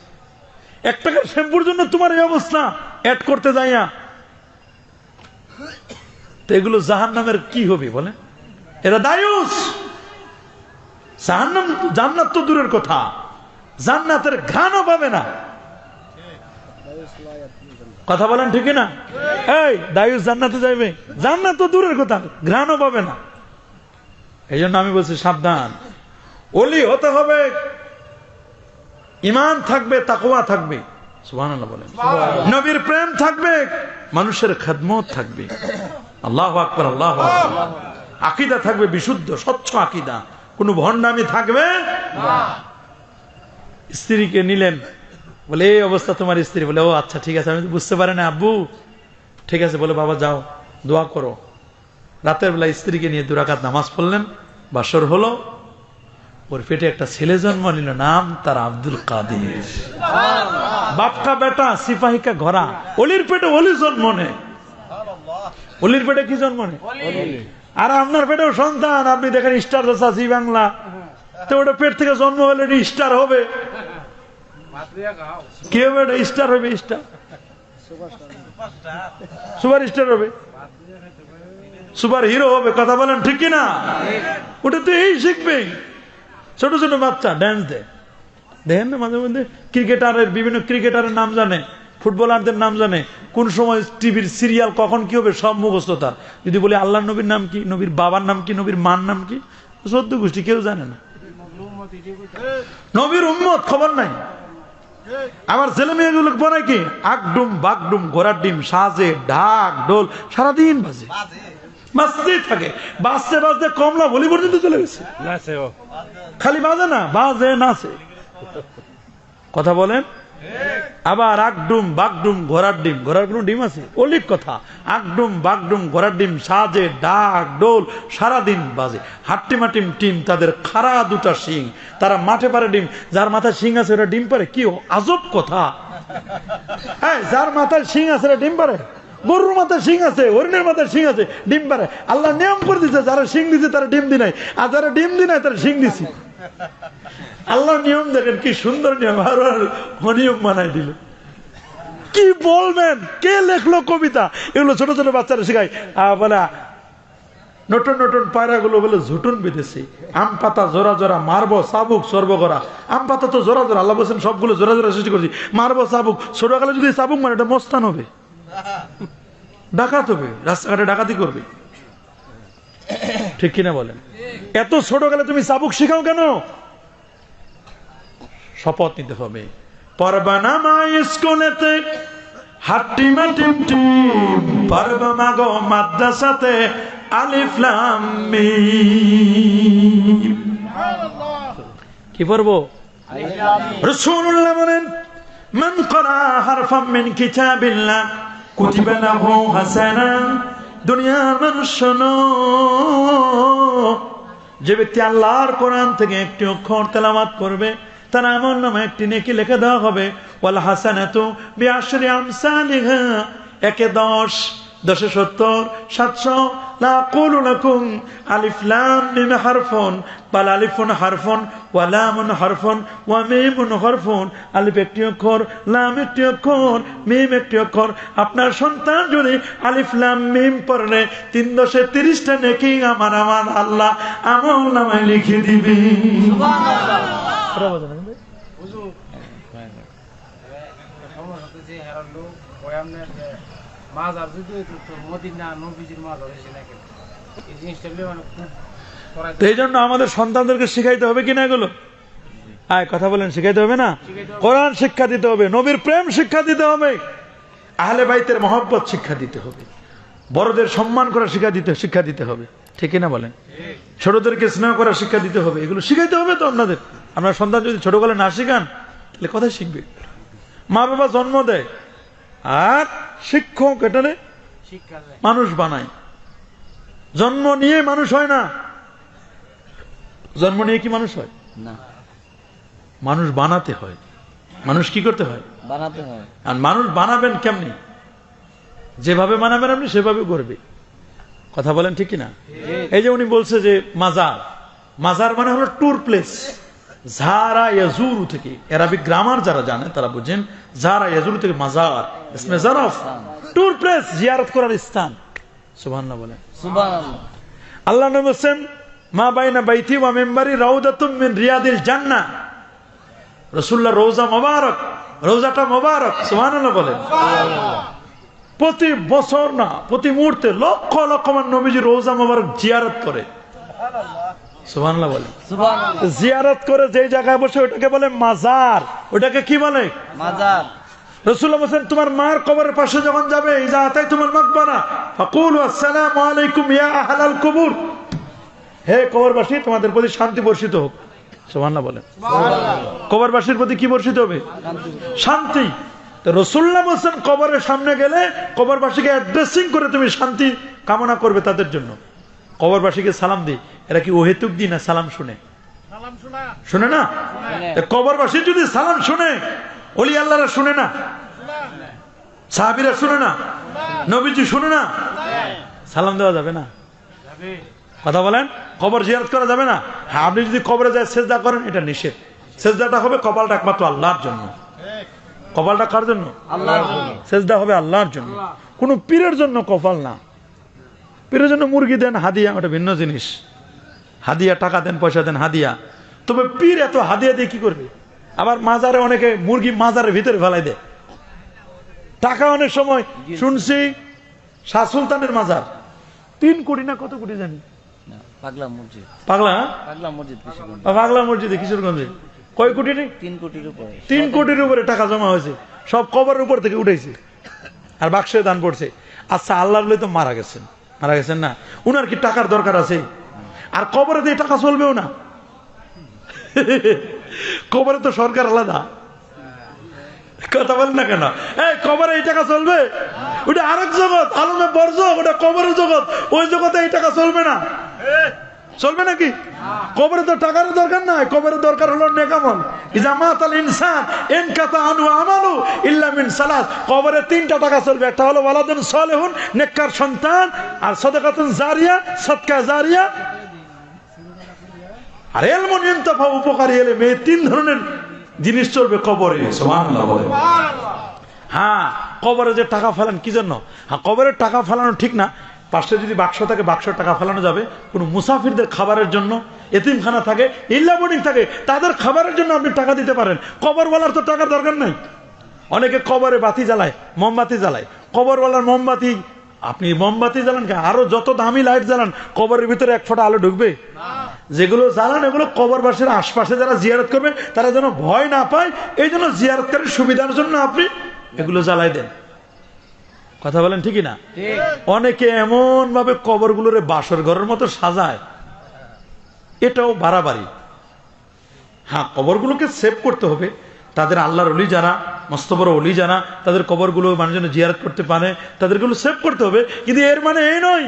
1 টাকার শ্যাম্পুর জন্য তোমার এই অবস্থা, অ্যাড করতে যাইয়া। তো এগুলো জাহান্নামের কি হবে বলে? এরা দায়ুস। জাহান্নাম, জান্নাত তো দূরের কথা, জান্নাতের ঘ্রাণও পাবে না। কথা বলেন ঠিক না? এই দায়ুস জান্নাতে যাইবে? জান্নাত তো দূরের কথা, ঘ্রাণও পাবে না। এই জন্য আমি বলছি সাবধান, ওলি হতে হবে, ঈমান থাকবে, তাকওয়া থাকবে, সুবহানাল্লাহ বলেন, নবীর প্রেম থাকবে, মানুষের খেদমত থাকবে, আল্লাহু আকবার, আল্লাহু আকবার, আকীদা থাকবে বিশুদ্ধ, স্বচ্ছ আকীদা, কোনো ভণ্ডামি থাকবে না। স্ত্রীকে নিলেন, বলে এই অবস্থা তোমার স্ত্রী, বলে ও আচ্ছা ঠিক আছে, আমি তো বুঝতে পারি না আব্বু, ঠিক আছে, বলে বাবা যাও দোয়া করো। রাতের বেলা স্ত্রীকে নিয়ে 2 রাকাত নামাজ পড়লেন, বাসর হলো, ওর পেটে একটা ছেলে জন্ম নিল, নাম তার আব্দুল কাদের। বাপকা বেটা সিপাহী কা ঘোড়া, অলির পেটে অলি জন্ম নেয়। অলির পেটে কি জন্ম নেয়? আর আপনার পেটেও সন্তান, আপনি দেখেন স্টার দশা জি বাংলা, তো ওটা পেট থেকে জন্ম হলে স্টার হবে। কি হবে? স্টার হবে, স্টার, সুপার স্টার হবে, সুপার হিরো হবে। কথা বলেন ঠিক কিনা? ওটা তো এই শিখবে। ছোট ছোট বাচ্চা ড্যান্স দেয়, দেখেন না মাঝে মধ্যে, ক্রিকেটারের, বিভিন্ন ক্রিকেটারের নাম জানে, ফুটবলারদের নাম জানে, কোন সময় টিভির সিরিয়াল কখন কি হবে সব মুখস্থ তার। যদি বলি আল্লাহর নবীর নাম কি, নবীর বাবার নাম কি, নবীর মার নাম কি, 14 গোষ্ঠী কেউ জানে না। নবীর উম্মত খবর নাই। আমার ছেলে মেয়েগুলো বলে কি, আগডুম বাগডুম ঘোড়ার ডিম সাজে, ঢাক ঢোল সারাদিন বাজে, বাজতে থাকে, বাজতে বাজতে কমলা বলি পর্যন্ত চলে গেছে। খালি বাজে না, বাজে নাচে। কথা বলেন। আবার আগডুম বাগডুম ঘোড়ার ডিম, ঘোড়ার কোনো ডিম আছে? অলিক কথা। আগডুম বাগডুম ঘোড়ার ডিম সাজে, ডাক ডোল সারাদিন বাজে। হাট্টিমাটিম টিম, তাদের খাড়া 2টা শিং, তারা মাঠে পারে ডিম। যার মাথায় শিং আছে ওরা ডিম পারে? কি আজব কথা! হ্যাঁ, যার মাথায় শিং আছে ওরা ডিম পারে? গরুর মাথায় শিং আছে, হরিণের মাথায় শিং আছে, ডিম পারে। আল্লাহ নিয়ম করে দিচ্ছে, যারা শিং দিছে তারা ডিম দি নাই, আর যারা ডিম দি নাই তারা শিং দিছি। আল্লাহ নিয়ম দেখেন কি সুন্দর নিয়ম, আর অনিয়ম বানাই দিল। কি বলবেন? কে লেখলো কবিতা? এগুলো ছোট ছোট বাচ্চারা শেখায়। বলে নতুন নতুন পায়রাগুলো বলে ঝুটুন বেঁধেছে, আম পাতা জোড়া জোড়া মারবো চাবুক সর্ব করা। আম পাতা তো জোড়া জোড়া, আল্লাহ বলছেন সবগুলো জোড়া জোড়া সৃষ্টি করছি, মারবো চাবুক। ছোটকালে যদি চাবুক মানে এটা মস্তান হবে, ডাকাত হবে, রাস্তাঘাটে ডাকাতি করবে। ঠিক কিনা বলেন? এত ছোটকালে তুমি চাবুক শিখাও কেন? শপথ নিতে হবে। পারবা না মা স্কুলেতে হাট্টিমা টিম টিম, পারবা মা গো মাদ্রাসাতে আলিফ লাম মিম। কি পড়বো? রাসূলুল্লাহ বলেন মান ক্বারা হারফাম মিন কিতাবিল্লাহ কুতিবা লাহু হাসানা। দুনিয়ার মানুষ শোনো, যে ব্যক্তি আল্লাহর কোরআন থেকে একটি অক্ষর তেলাওয়াত করবে তার আমলনামায় একটি নেকি লিখে দেওয়া হবে। ওয়াল হাসানাতু বিআশরি আমসালিহা, 10 10 70 700। লা আকুলু লাকুম আলিফ লাম মিম হারফুন বাল আলিফুন হারফুন ওয়া লামুন হারফুন ওয়া মিমুন হারফুন। আলিফ একটি অক্ষর, লাম একটি অক্ষর, মিম একটি অক্ষর। আপনার সন্তান যদি আলিফ লাম মিম পড়লে 3 10 30টা নেকি আমার আল্লাহ আমলনামায় লিখে দিবে। সুবহানাল্লাহ। এই জন্য আমাদের সন্তানদেরকে শিখাইতে হবে কিনা এগুলো? কথা বলেন, শিখাইতে হবে না? কোরআন শিক্ষা দিতে হবে, নবীর প্রেম শিক্ষা দিতে হবে, আহলে বাইতের মহব্বত শিক্ষা দিতে হবে, বড়দের সম্মান করা শিক্ষা দিতে হবে, ঠিক না বলেন? ছোটদেরকে স্নেহ করা শিক্ষা দিতে হবে। এগুলো শিখাইতে হবে তো আপনাদের। আপনার সন্তান যদি ছোটবেলা না শিখান তাহলে কোথায় শিখবে? মা বাবা জন্ম দেয় আর শিক্ষক এটারে মানুষ বানায়। জন্ম নিয়ে মানুষ হয় না। জন্ম নিয়ে কি মানুষ হয় না? মানুষ বানাতে হয়। মানুষ কি করতে হয়? বানাতে হয়। আর মানুষ বানাবেন কেমনি? যেভাবে বানাবেন আপনি সেভাবে করবে। কথা বলেন ঠিক কিনা? এই যে উনি বলছে যে মাজার, মাজার মানে হলো ট্যুর প্লেস। জারা ইয়াজুরু থেকে, আরবিক গ্রামার যারা জানে তারা বুঝেন, জারা ইয়াজুরু থেকে মাজার, ইসমে জারফ, ট্যুর প্লেস, জিয়ারত করার স্থান। সুবহানাল্লাহ বলেন। সুবহানাল্লাহ। আল্লাহ নবী বলেন মা বাইনা বাইতি ওয়া মিম্বারি রাউদাতুম মিন রিয়াদিল জান্নাহ। রাসূলুল্লাহ রওজা মোবারক, রওজাটা মোবারক। সুবহানাল্লাহ বলেন। প্রতি বছর না, প্রতি মুহূর্তে লক্ষ লক্ষ মানুষ নবীজি রওজা মোবারক জিয়ারত করে। সুবহানাল্লাহ বলেন। সুবহানাল্লাহ। জিয়ারত করে যে জায়গায় বসে ওটাকে বলে মাজার। ওটাকে কি বলে? মাজার। রাসূলুল্লাহ বলেন তোমার মার কবরের পাশে যখন যাবে, ইজা আতাইতুমুল মাকবারা ফাকুলু আসসালামু আলাইকুম ইয়া আহলাল কুবুর। হে কবরবাসী, তোমাদের প্রতি শান্তি বর্ষিত হোক। সুবহানাল্লাহ বলেন। সুবহানাল্লাহ। কবরবাসীর প্রতি কি বর্ষিত হবে? শান্তি। তো রাসূলুল্লাহ বলেন কবরের সামনে গেলে কবরবাসীকে অ্যাড্রেসিং করে তুমি শান্তি কামনা করবে তাদের জন্য। কবরবাসীকে সালাম দিই, এরা কি অহেতুক দিই না সালাম শুনে? শুনে না? কবরবাসী যদি সালাম শুনে, ওলি আল্লাহরা শুনে না? সাহাবীরা শুনে না? নবীজি শুনে না? সালাম দেওয়া যাবে না? কথা বলেন। কবর জিয়ারত করা যাবে না? হ্যাঁ, আপনি যদি কবরে যায় সেজদা করেন, এটা নিষেধ। সেজদাটা হবে কপালটা একমাত্র আল্লাহর জন্য। কপালটা কার জন্য? আল্লাহর জন্য। সেজদা হবে আল্লাহর জন্য, কোন পীরের জন্য কপাল না। পীরের জন্য মুরগি দেন, হাদিয়া, ওটা ভিন্ন জিনিস। হাদিয়া, টাকা দেন, পয়সা দেন, হাদিয়া। তবে পীর এত হাদিয়া দিয়ে কি করবে? আবার মাজারে অনেকে মুরগি মাজারের ভিতরে ফেলাই দেয়। টাকা অনেক সময় শুনছি শাহ সুলতানের মাজার 3 কোটি না কত কোটি জানি। পাগলা মসজিদ, পাগলা মসজিদে কিশোরগঞ্জে কয় কোটি নেই? 3 কোটির উপরে টাকা জমা হয়েছে, সব কবরের উপর থেকে উঠেছে আর বাক্সে দান পড়ছে। আচ্ছা, আল্লাহর বলে তো মারা গেছেন না, উনার কি টাকার দরকার আছে? আর কবরে দিয়ে টাকা চলবেও না। কবরে তো সরকার আলাদা। কথা বলেন না কেন? এই কবরে এই টাকা চলবে? ওটা আরেক জগৎ, আলমে বর্জ, ওটা কবরের জগৎ। ওই জগতে এই টাকা চলবে না। চলবে নাকি? কবরে তো টাকার দরকার নাই, কবরের দরকার হলো নেকামল। ইজা মাতাল ইনসান ইনকাতা আনহু আমালু ইল্লা মিন সালাত। কবরে 3টা টাকা চলবে, একটা হলো ওয়ালাদুন সালিহুন, নেককার সন্তান, আর সাদাকাতুন জারিয়া, সাদকা জারিয়া, আর ইলমুন ইনতাফা, উপকারী ইলম। এই 3 ধরনের জিনিস চলবে কবরে। সুবহানাল্লাহ বলেন। হ্যাঁ, কবরে যে টাকা ফেলান কি জন্য? হ্যাঁ, কবরের টাকা ফেলানো ঠিক না। পাশে যদি বাক্স থাকে, বাক্সের টাকা ফেলানো যাবে। কোন মুসাফিরদের খাবারের জন্য, এতিমখানা থাকে, ইল্লা বোর্ডিং থাকে, তাদের খাবারের জন্য আপনি টাকা দিতে পারেন। কবরওয়ালার তো টাকার দরকার নাই। অনেকে কবরে বাতি জ্বালায়, মোমবাতি জ্বালায়। কবরওয়ালার মোমবাতি, আপনি মোমবাতি জ্বালান কেন? আরো যত দামি লাইট জ্বালান, কবরের ভিতরে 1 ফোঁটা আলো ঢুকবে? যেগুলো জ্বালান এগুলো কবরবাসীর আশপাশে যারা জিয়ারত করবে তারা যেন ভয় না পায়, এই জন্য জিয়ারতকারীর সুবিধার জন্য আপনি এগুলো জ্বালাই দেন। কথা বলেন ঠিকই না? অনেকে এমন ভাবে কবরগুলোরে বাসর ঘরের মতো সাজায়, এটাও বাড়াবাড়ি। হ্যাঁ, কবরগুলোকে সেভ করতে হবে। তাদের আল্লাহর ওলি যারা মস্ত বড় ওলি যারা, তাদের কবরগুলো মানুষজন জিয়ারত করতে পারে, তাদেরগুলো সেভ করতে হবে। কিন্তু এর মানে এই নয়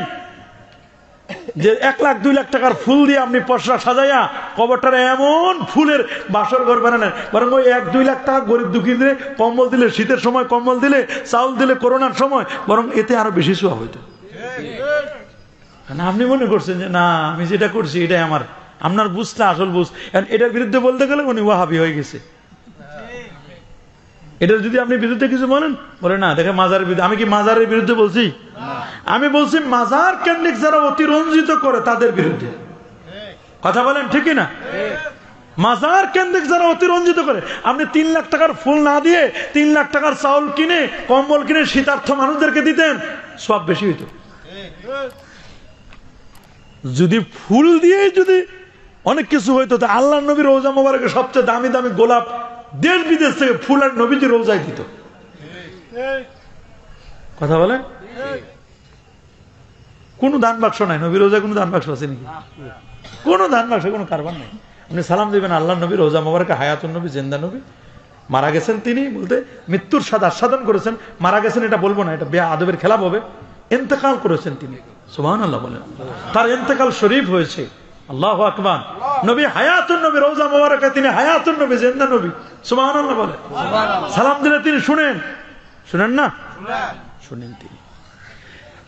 যে 1 লাখ 2 লাখ টাকার ফুল দিয়ে আপনি পশরা সাজাইয়া কবরটার এমন ফুলের বাসর ঘর বানালেন। বরং ওই 1-2 লাখ টাকা গরিব দুঃখী দিলে, কম্বল দিলে, শীতের সময় কম্বল দিলে, চাউল দিলে করোনার সময়, বরং এতে আরো বেশি সোয়া হইতো। আপনি মনে করছেন যে না আমি যেটা করছি এটাই আমার, আপনার বুঝটা আসল বুঝ। এটার বিরুদ্ধে বলতে গেলে উনি ওয়াহাবি হয়ে গেছে। এটার যদি আপনি বিরুদ্ধে কিছু বলেন, বলে না দেখে মাজারের বিরুদ্ধে। আমি কি মাজারের বিরুদ্ধে বলছি? আমি বলছি মাজার কেন্দ্রিক যারা অতিরঞ্জিত করে তাদের বিরুদ্ধে। কথা বলেন ঠিকই না? মাজার কেন্দ্রিক যারা অতিরঞ্জিত করে, আপনি 3 লাখ টাকার ফুল না দিয়ে 3 লাখ টাকার চাউল কিনে, কম্বল কিনে শীতার্থ মানুষদেরকে দিতেন, সব বেশি হইতো। যদি ফুল দিয়ে যদি অনেক কিছু হইতো, তা আল্লাহ নবীর রওজা মোবারকে সবচেয়ে দামি দামি গোলাপ দেশ বিদেশ থেকে ফুল আর নবীজি রওজায় দিত। কথা বলে কোন দান বাক্স নাই নবীর রওজায়? কোন দান বাক্স আছে নাকি? কোন দান বাক্স, কোনো কারবার নাই। আপনি সালাম দিবেন আল্লাহ নবী রওজা মোবারকে, হায়াতুন নবী, জিন্দা নবী। মারা গেছেন তিনি বলতে মৃত্যুর স্বাদ আস্বাদন করেছেন। মারা গেছেন এটা বলবো না, এটা বেআদবের খেলাপ হবে। ইন্তেকাল করেছেন তিনি, সুবহানাল্লাহ বলেন। তার ইন্তেকাল শরীফ হয়েছে, আল্লাহু আকবার। নবী হায়াতুন নবী, রওজা মোবারকে তিনি হায়াতুন নবী, জিন্দা নবী, সুবহানাল্লাহ বলেন। সালাম দিলে তিনি শুনেন, শুনেন না? শুনেন তিনি।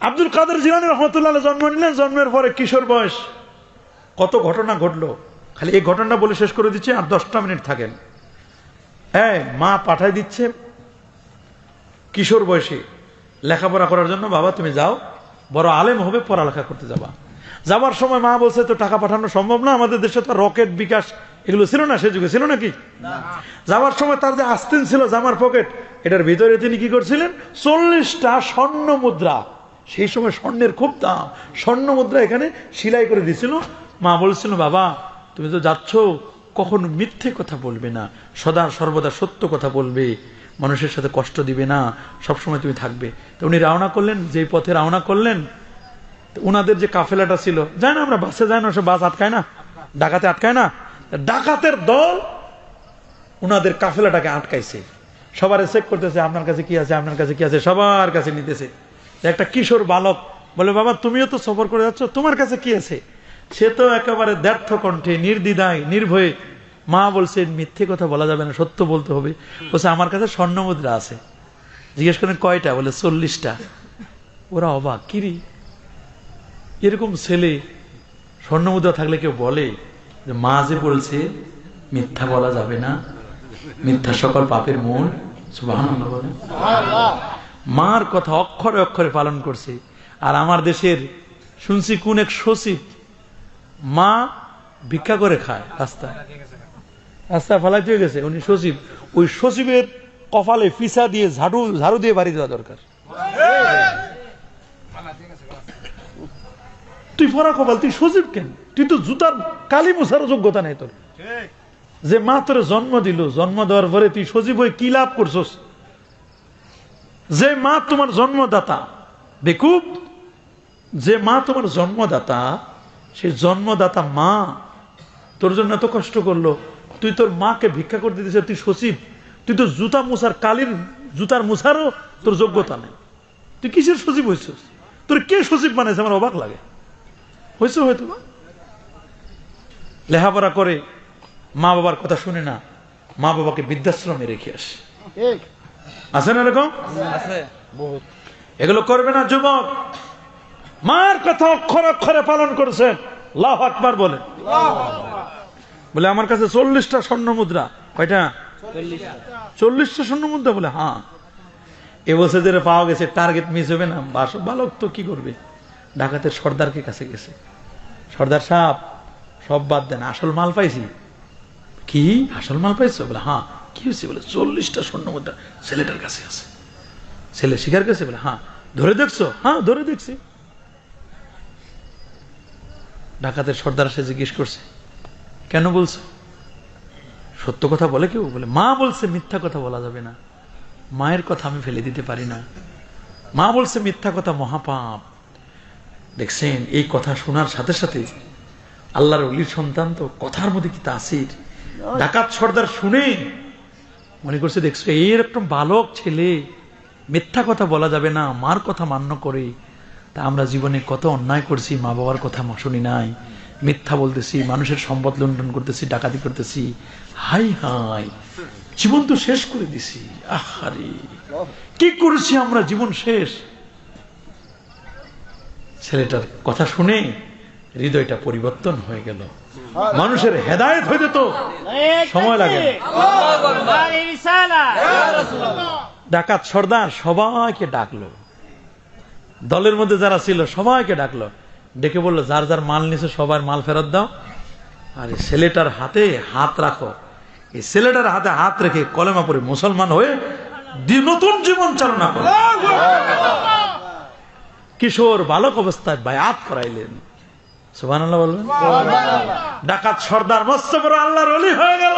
আব্দুল কাদের জিলানী রহমাতুল্লাহ আলাইহি জন্ম নিলেন, জন্মের পরে কিশোর বয়স, কত ঘটনা ঘটলো। খালি এই ঘটনাটা বলে শেষ করে দিচ্ছি, আর 10টা মিনিট থাকেন। মা পাঠাই দিচ্ছে কিশোর বয়সে লেখাপড়া করার জন্য, বাবা তুমি যাও, বড় আলেম হবে, পড়ালেখা করতে যাবা। যাবার সময় মা বলছে তো টাকা পাঠানো সম্ভব না, আমাদের দেশে তো রকেট বিকাশ এগুলো ছিল না, সে যুগে ছিল নাকি। যাবার সময় তার যে আস্তিন ছিল জামার পকেট, এটার ভিতরে তিনি কি করছিলেন, 40টা স্বর্ণ মুদ্রা, সেই সময় স্বর্ণের খুব দাম, স্বর্ণ মুদ্রা এখানে সেলাই করে দিয়েছিল। মা বলছিল বাবা তুমি তো যাচ্ছ, কখনো মিথ্যে কথা বলবে না, সদা সর্বদা সত্য কথা বলবে, মানুষের সাথে কষ্ট দিবে না, সবসময় তুমি থাকবে। তো উনি রওনা করলেন, যেই পথে রওনা করলেন, উনাদের যে কাফেলাটা ছিল, যায় না আমরা বাসে যায় না, সে বাস আটকায় না, ডাকাতে আটকায় না, ডাকাতের দল উনাদের কাফেলাটাকে আটকাইছে। সবার চেক করতেছে, আপনার কাছে কি আছে, আপনার কাছে কি আছে, সবার কাছে নিতেছে। একটা কিশোর বালক বলে বাবা তুমিও তো সফর করে যাচ্ছ, তোমার কাছে কি আছে? সে তো একেবারে ব্যর্থ কণ্ঠে, নির্দ্বিধায়, নির্ভয়ে, মা বলছে মিথ্যে কথা বলা যাবে না, সত্য বলতে হবে। বলছে আমার কাছে স্বর্ণ মুদ্রা আছে। জিজ্ঞেস করেন কয়টা? বলে 40টা। ওরা অবাক, কিরি এরকম ছেলে স্বর্ণ মুদ্রা থাকলে কেউ বলে যে মা যে বলছে মিথ্যা বলা যাবে না, মিথ্যা সকল পাপের মূল, সুবহানাল্লাহ বলে। মার কথা অক্ষরে অক্ষরে পালন করছে। আর আমার দেশের শুনছি কোন এক সচিব মা ভিক্ষা করে খায়, রাস্তায় ফালাইতে হয়ে গেছে, উনি সচিব। ওই সচিবের কপালে ফিসা দিয়ে ঝাড়ু দিয়ে বাড়ি দেওয়া দরকার। তুই ফরা কপাল, তুই সচিব কেন? তুই তো জুতার কালি মোছার যোগ্যতা নেই তোর। যে মা তোর জন্ম দিল, জন্ম দেওয়ার পরে তুই সচিব হয়ে কি লাভ করছস? যে মা তোমার জন্মদাতা, বেকুব, যে মা তোমার জন্মদাতা, সেই জন্মদাতা মা তোর জন্য এত কষ্ট করলো, তুই তোর মাকে ভিক্ষা করতে দিস, তুই সচিব, তুই তো জুতা মুছার কালির জুতার মুছারও তোর যোগ্যতা নেই, তুই কিসের সচিব হয়েছিস? তোর কে সচিব বানাইছে? আমার অবাক লাগে। হয়েছে হয়তো না, লেখাপড়া করে মা বাবার কথা শুনে না, মা বাবাকে বৃদ্ধাশ্রমে রেখে আসে। আছে না এরকম? এগুলো করবে না যুবক। মার কথা অক্ষরে অক্ষরে পালন করেছেন, আল্লাহু আকবার বলে। বলে আমার কাছে 40টা স্বর্ণ মুদ্রা। কয়টা? 40টা স্বর্ণ মুদ্রা। বলে হ্যাঁ। এবছর যেটা পাওয়া গেছে টার্গেট মিস হবে না। বালক তো কি করবে, ডাকাতের সর্দারকে কাছে গেছে। সর্দার সাহেব সব বাদ দেন, আসল মাল পাইছি। কি আসল মাল পাইছো? বলে হ্যাঁ। কি হয়েছে? বলে 40টা স্বর্ণ মুদ্রা ছেলেটার কাছে আছে। ছেলে স্বীকার করেছে। বলে হ্যাঁ। ধরে দেখছো? হ্যাঁ ধরে দেখছি। ডাকাতের সর্দার সে জিজ্ঞেস করছে কেন বলছো? সত্য কথা বলে কেউ? বলে মা বলছে মিথ্যা কথা বলা যাবে না, মায়ের কথা আমি ফেলে দিতে পারি না, মা বলছে মিথ্যা কথা মহাপাপ। দেখছেন, এই কথা শোনার সাথে সাথে আল্লাহর ওলির সন্তান তো কথার মধ্যে কি তাসির। ডাকাত সর্দার শুনে মনে করছে দেখছো এইরকম বালক ছেলে, মিথ্যা কথা বলা যাবে না, মার কথা মান্য করে। তা আমরা জীবনে কত অন্যায় করছি, মা বাবার কথা শুনি নাই, মিথ্যা বলতেছি, মানুষের সম্পদ লুণ্ঠন করতেছি, ডাকাতি করতেছি, হাই হাই জীবন তো শেষ করে দিছি। আহারে কি করেছি আমরা, জীবন শেষ। ছেলেটার কথা শুনে হৃদয়টা পরিবর্তন হয়ে গেল। মানুষের হেদায়েত হইতে তো সময় লাগে না। ডাকাত সর্দার সবাইকে ডাকলো, দলের মধ্যে যারা ছিল সবাইকে ডাকলো, ডেকে বললো যার যার মাল নিছে সবার মাল ফেরত দাও, আর এই ছেলেটার হাতে হাত রাখো। এই ছেলেটার হাতে হাত রেখে কলেমা পড়ে মুসলমান হয়ে নতুন জীবন চালনা করো। কিশোর বালক অবস্থায় বায়াত করাইলেন। সুবহানাল্লাহ বলবেন। ডাকাত সর্দার মস্ত বড় আল্লাহর ওলি হয়ে গেল।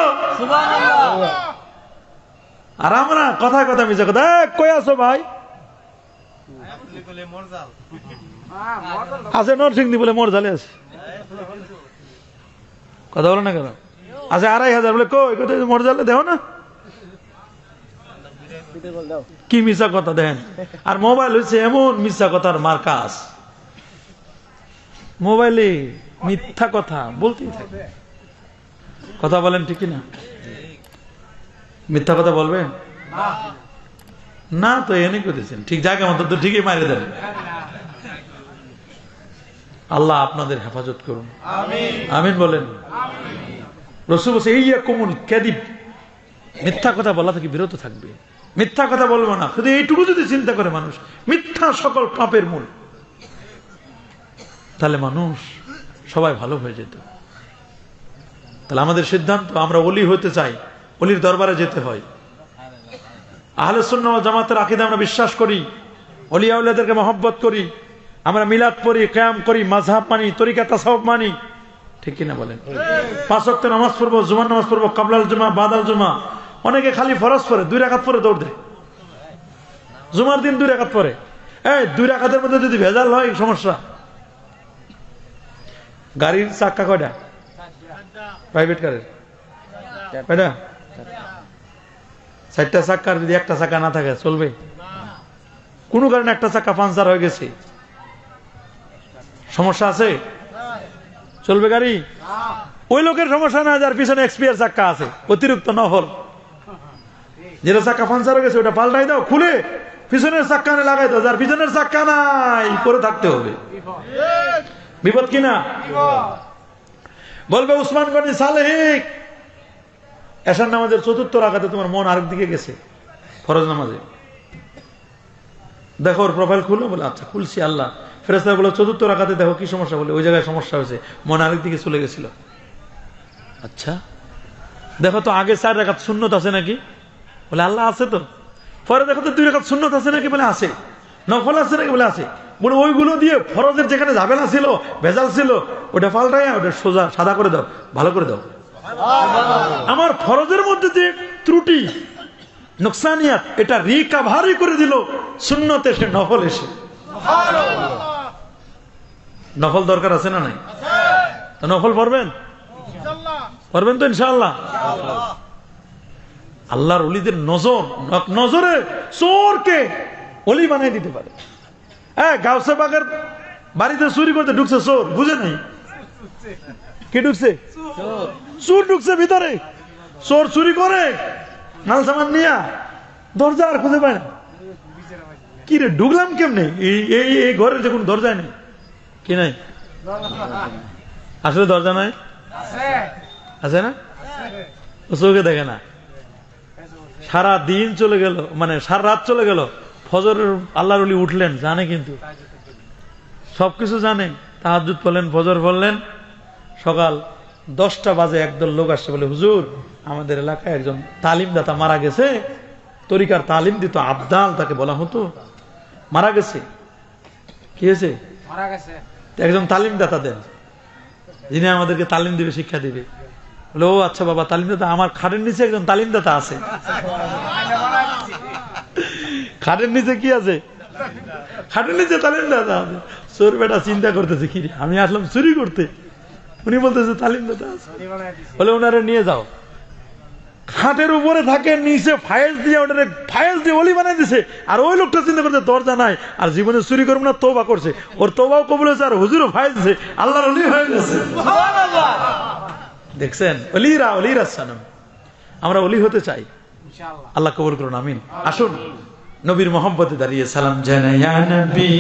আর আমরা কথায় কথা মিছে কথা, কই আছো ভাই? আছে নরসিংদী বলে মরজালে আছে, কথা বলো না কেন? আছে 2500 বলে কই কোথায় মরজালে দেও না, কি মিছা কথা দেন। আর মোবাইল হচ্ছে এমন মিথ্যা কথার মার্কাস, মোবাইলে মিথ্যা কথা বলতেই থাকে। কথা বলেন ঠিক না? মিথ্যা কথা বলবেন না তো এনে করেছেন ঠিক জায়গা মতো তো ঠিকই মারিয়ে দেন। আল্লাহ আপনাদের হেফাজত করুন, আমিন বলেন। রাসূল বলেছে এই ইয়াকুমুল কাযিব, মিথ্যা কথা বলা থেকে বিরত থাকবে, মিথ্যা কথা বলবো না। শুধু এইটুকু যদি চিন্তা করে মানুষ, মিথ্যা সকল পাপের মূল, তাহলে মানুষ সবাই ভালো হয়ে যেত। তাহলে আমাদের সিদ্ধান্ত, আমরা ওলি হতে চাই, ওলির দরবারে যেতে হয়। আহলে সুন্নাহ ওয়াল জামাতের আকীদা আমরা বিশ্বাস করি, ওলিয়া আউলিয়াদেরকে মহব্বত করি, আমরা মিলাদ পড়ি, কিয়াম করি, মাযহাব মানি, তরিকা তাসাউফ মানি, ঠিক কিনা বলেন? 5 ওয়াক্ত নামাজ পড়বো, জুমার নামাজ পড়বো, কাবলাল জুমা, বাদাল জুমা। অনেকে খালি ফরজ পড়ে, 2 রাকাত পরে দৌড় দেয়। জুমার দিন 2 রাকাত পরে, এই 2 রাকাতের মধ্যে যদি ভেজাল হয় সমস্যা। গাড়ির চাক্কা কয়টা? প্রাইভেট কারের কয়টা? 4টা চাক্কার যদি একটা চাক্কা না থাকে চলবে? কোনো কারণে একটা চাক্কা পাঞ্চার হয়ে গেছে, সমস্যা আছে? চলবে গাড়ি? ওই লোকের সমস্যা না যার পিছনে এক্সপিয়ার চাক্কা আছে, অতিরিক্ত নফল। যেটা চাক্কা পাঞ্চার হয়ে গেছে ওটা পাল্টাই দাও, খুলে পিছনের চাক্কা লাগাই দাও, যার পিছনের চাক্কা নাই পরে থাকতে হবে। বিপদ কিনা? বলবে উসমান গনি সালেহিক, এশার নামাজের 4র্থ রাকাতে তোমার মন আরেক দিকে গেছে, ফরজ নামাজে। দেখো ওর প্রোফাইল খুলো, বলে আচ্ছা খুলছি। আল্লাহ ফেরেশতা বলে 4র্থ রাকাতে দেখো কি সমস্যা, বলে ওই জায়গায় সমস্যা হয়েছে, মন আরেক দিকে চলে গেছিল। আচ্ছা দেখো তো আগে 4 রাকাত সুন্নত আছে নাকি, বলে আল্লাহ আছে তো। পরে দেখো তো 2 রাকাত সুন্নত আছে নাকি, বলে আছে। নফল আছে নাকি, বলে আছে। বলে ওইগুলো দিয়ে ফরজের যেখানে ঝামেলা ছিল, ভেজাল ছিল, ওটা পাল্টাইয়া ওটা সোজা সাদা করে দাও, ভালো করে দাও। আমার ফরজের মধ্যে যে ত্রুটি নুকসানিয়াত, এটা রিকভারি করে দিল সুন্নত এসে, নফল এসে। নফল দরকার আছে না নাই? তো নফল পড়বেন, পড়বেন তো ইনশাআল্লাহ। আল্লাহর ওলিদের নজরে চোরকে ওলি বানাই দিতে পারে। হ্যাঁ, গাউসে বাগের বাড়িতে চুরি করতে ঢুকছে চোর, বুঝে নাই কি ঢুকছে? চোর ঢুকছে ভিতরে। চোর চুরি করে মাল সামান নিয়া দরজা আর খুঁজে পায় না। কি রে ঢুকলাম কেমনে? এই ঘরের যে কোনো দরজা নেই, কি নাই? আসলে দরজা নাই, আছে না? চোখে দেখে না। সারা দিন চলে গেল, মানে সারা রাত চলে গেল, ফজরের আল্লাহর ওলি উঠলেন, জানে কিন্তু সবকিছু জানে। তাহাজ্জুদ পড়লেন, ফজর পড়লেন, সকাল 10টা বাজে একদল লোক আসছে, বলে হুজুর আমাদের এলাকায় একজন তালিমদাতা মারা গেছে, তরিকার তালিম দিত, আবদাল তাকে বলা হতো, মারা গেছে। কি হয়েছে? মারা গেছে। একজন তালিমদাতা দেন, যিনি আমাদেরকে তালিম দিবে, শিক্ষা দিবে। বলে ও আচ্ছা বাবা, তালিমদাতা আমার খাটের নিচে একজন তালিমদাতা আছে। খাটের নিচে কি আছে? খাটের নিচে তালিমদাতা আছে। চোর বেটা চিন্তা করতেছে, কি আমি আসলাম চুরি করতে, উনি বলতেছে তালিমদাতা আছে। বলে ওনারে নিয়ে যাও। খাটের উপরে থাকে, নিচে ফাইল দিয়ে ওটা ফাইল দিয়ে অলি বানাই দিছে। আর ওই লোকটা চিন্তা করছে দরজা নাই, আর জীবনে চুরি করবো না, তওবা করছে, ওর তওবাও কবুল হয়েছে, আর হুজুরও ফাইল দিছে, আল্লাহর অলি হয়ে গেছে। দেখছেন, অলিরা সানাম। আমরা অলি হতে চাই, আল্লাহ কবুল করুন, আমিন। আসুন নবীর মহব্বতে দাঁড়িয়ে সালাম জানাই ইয়া নবী।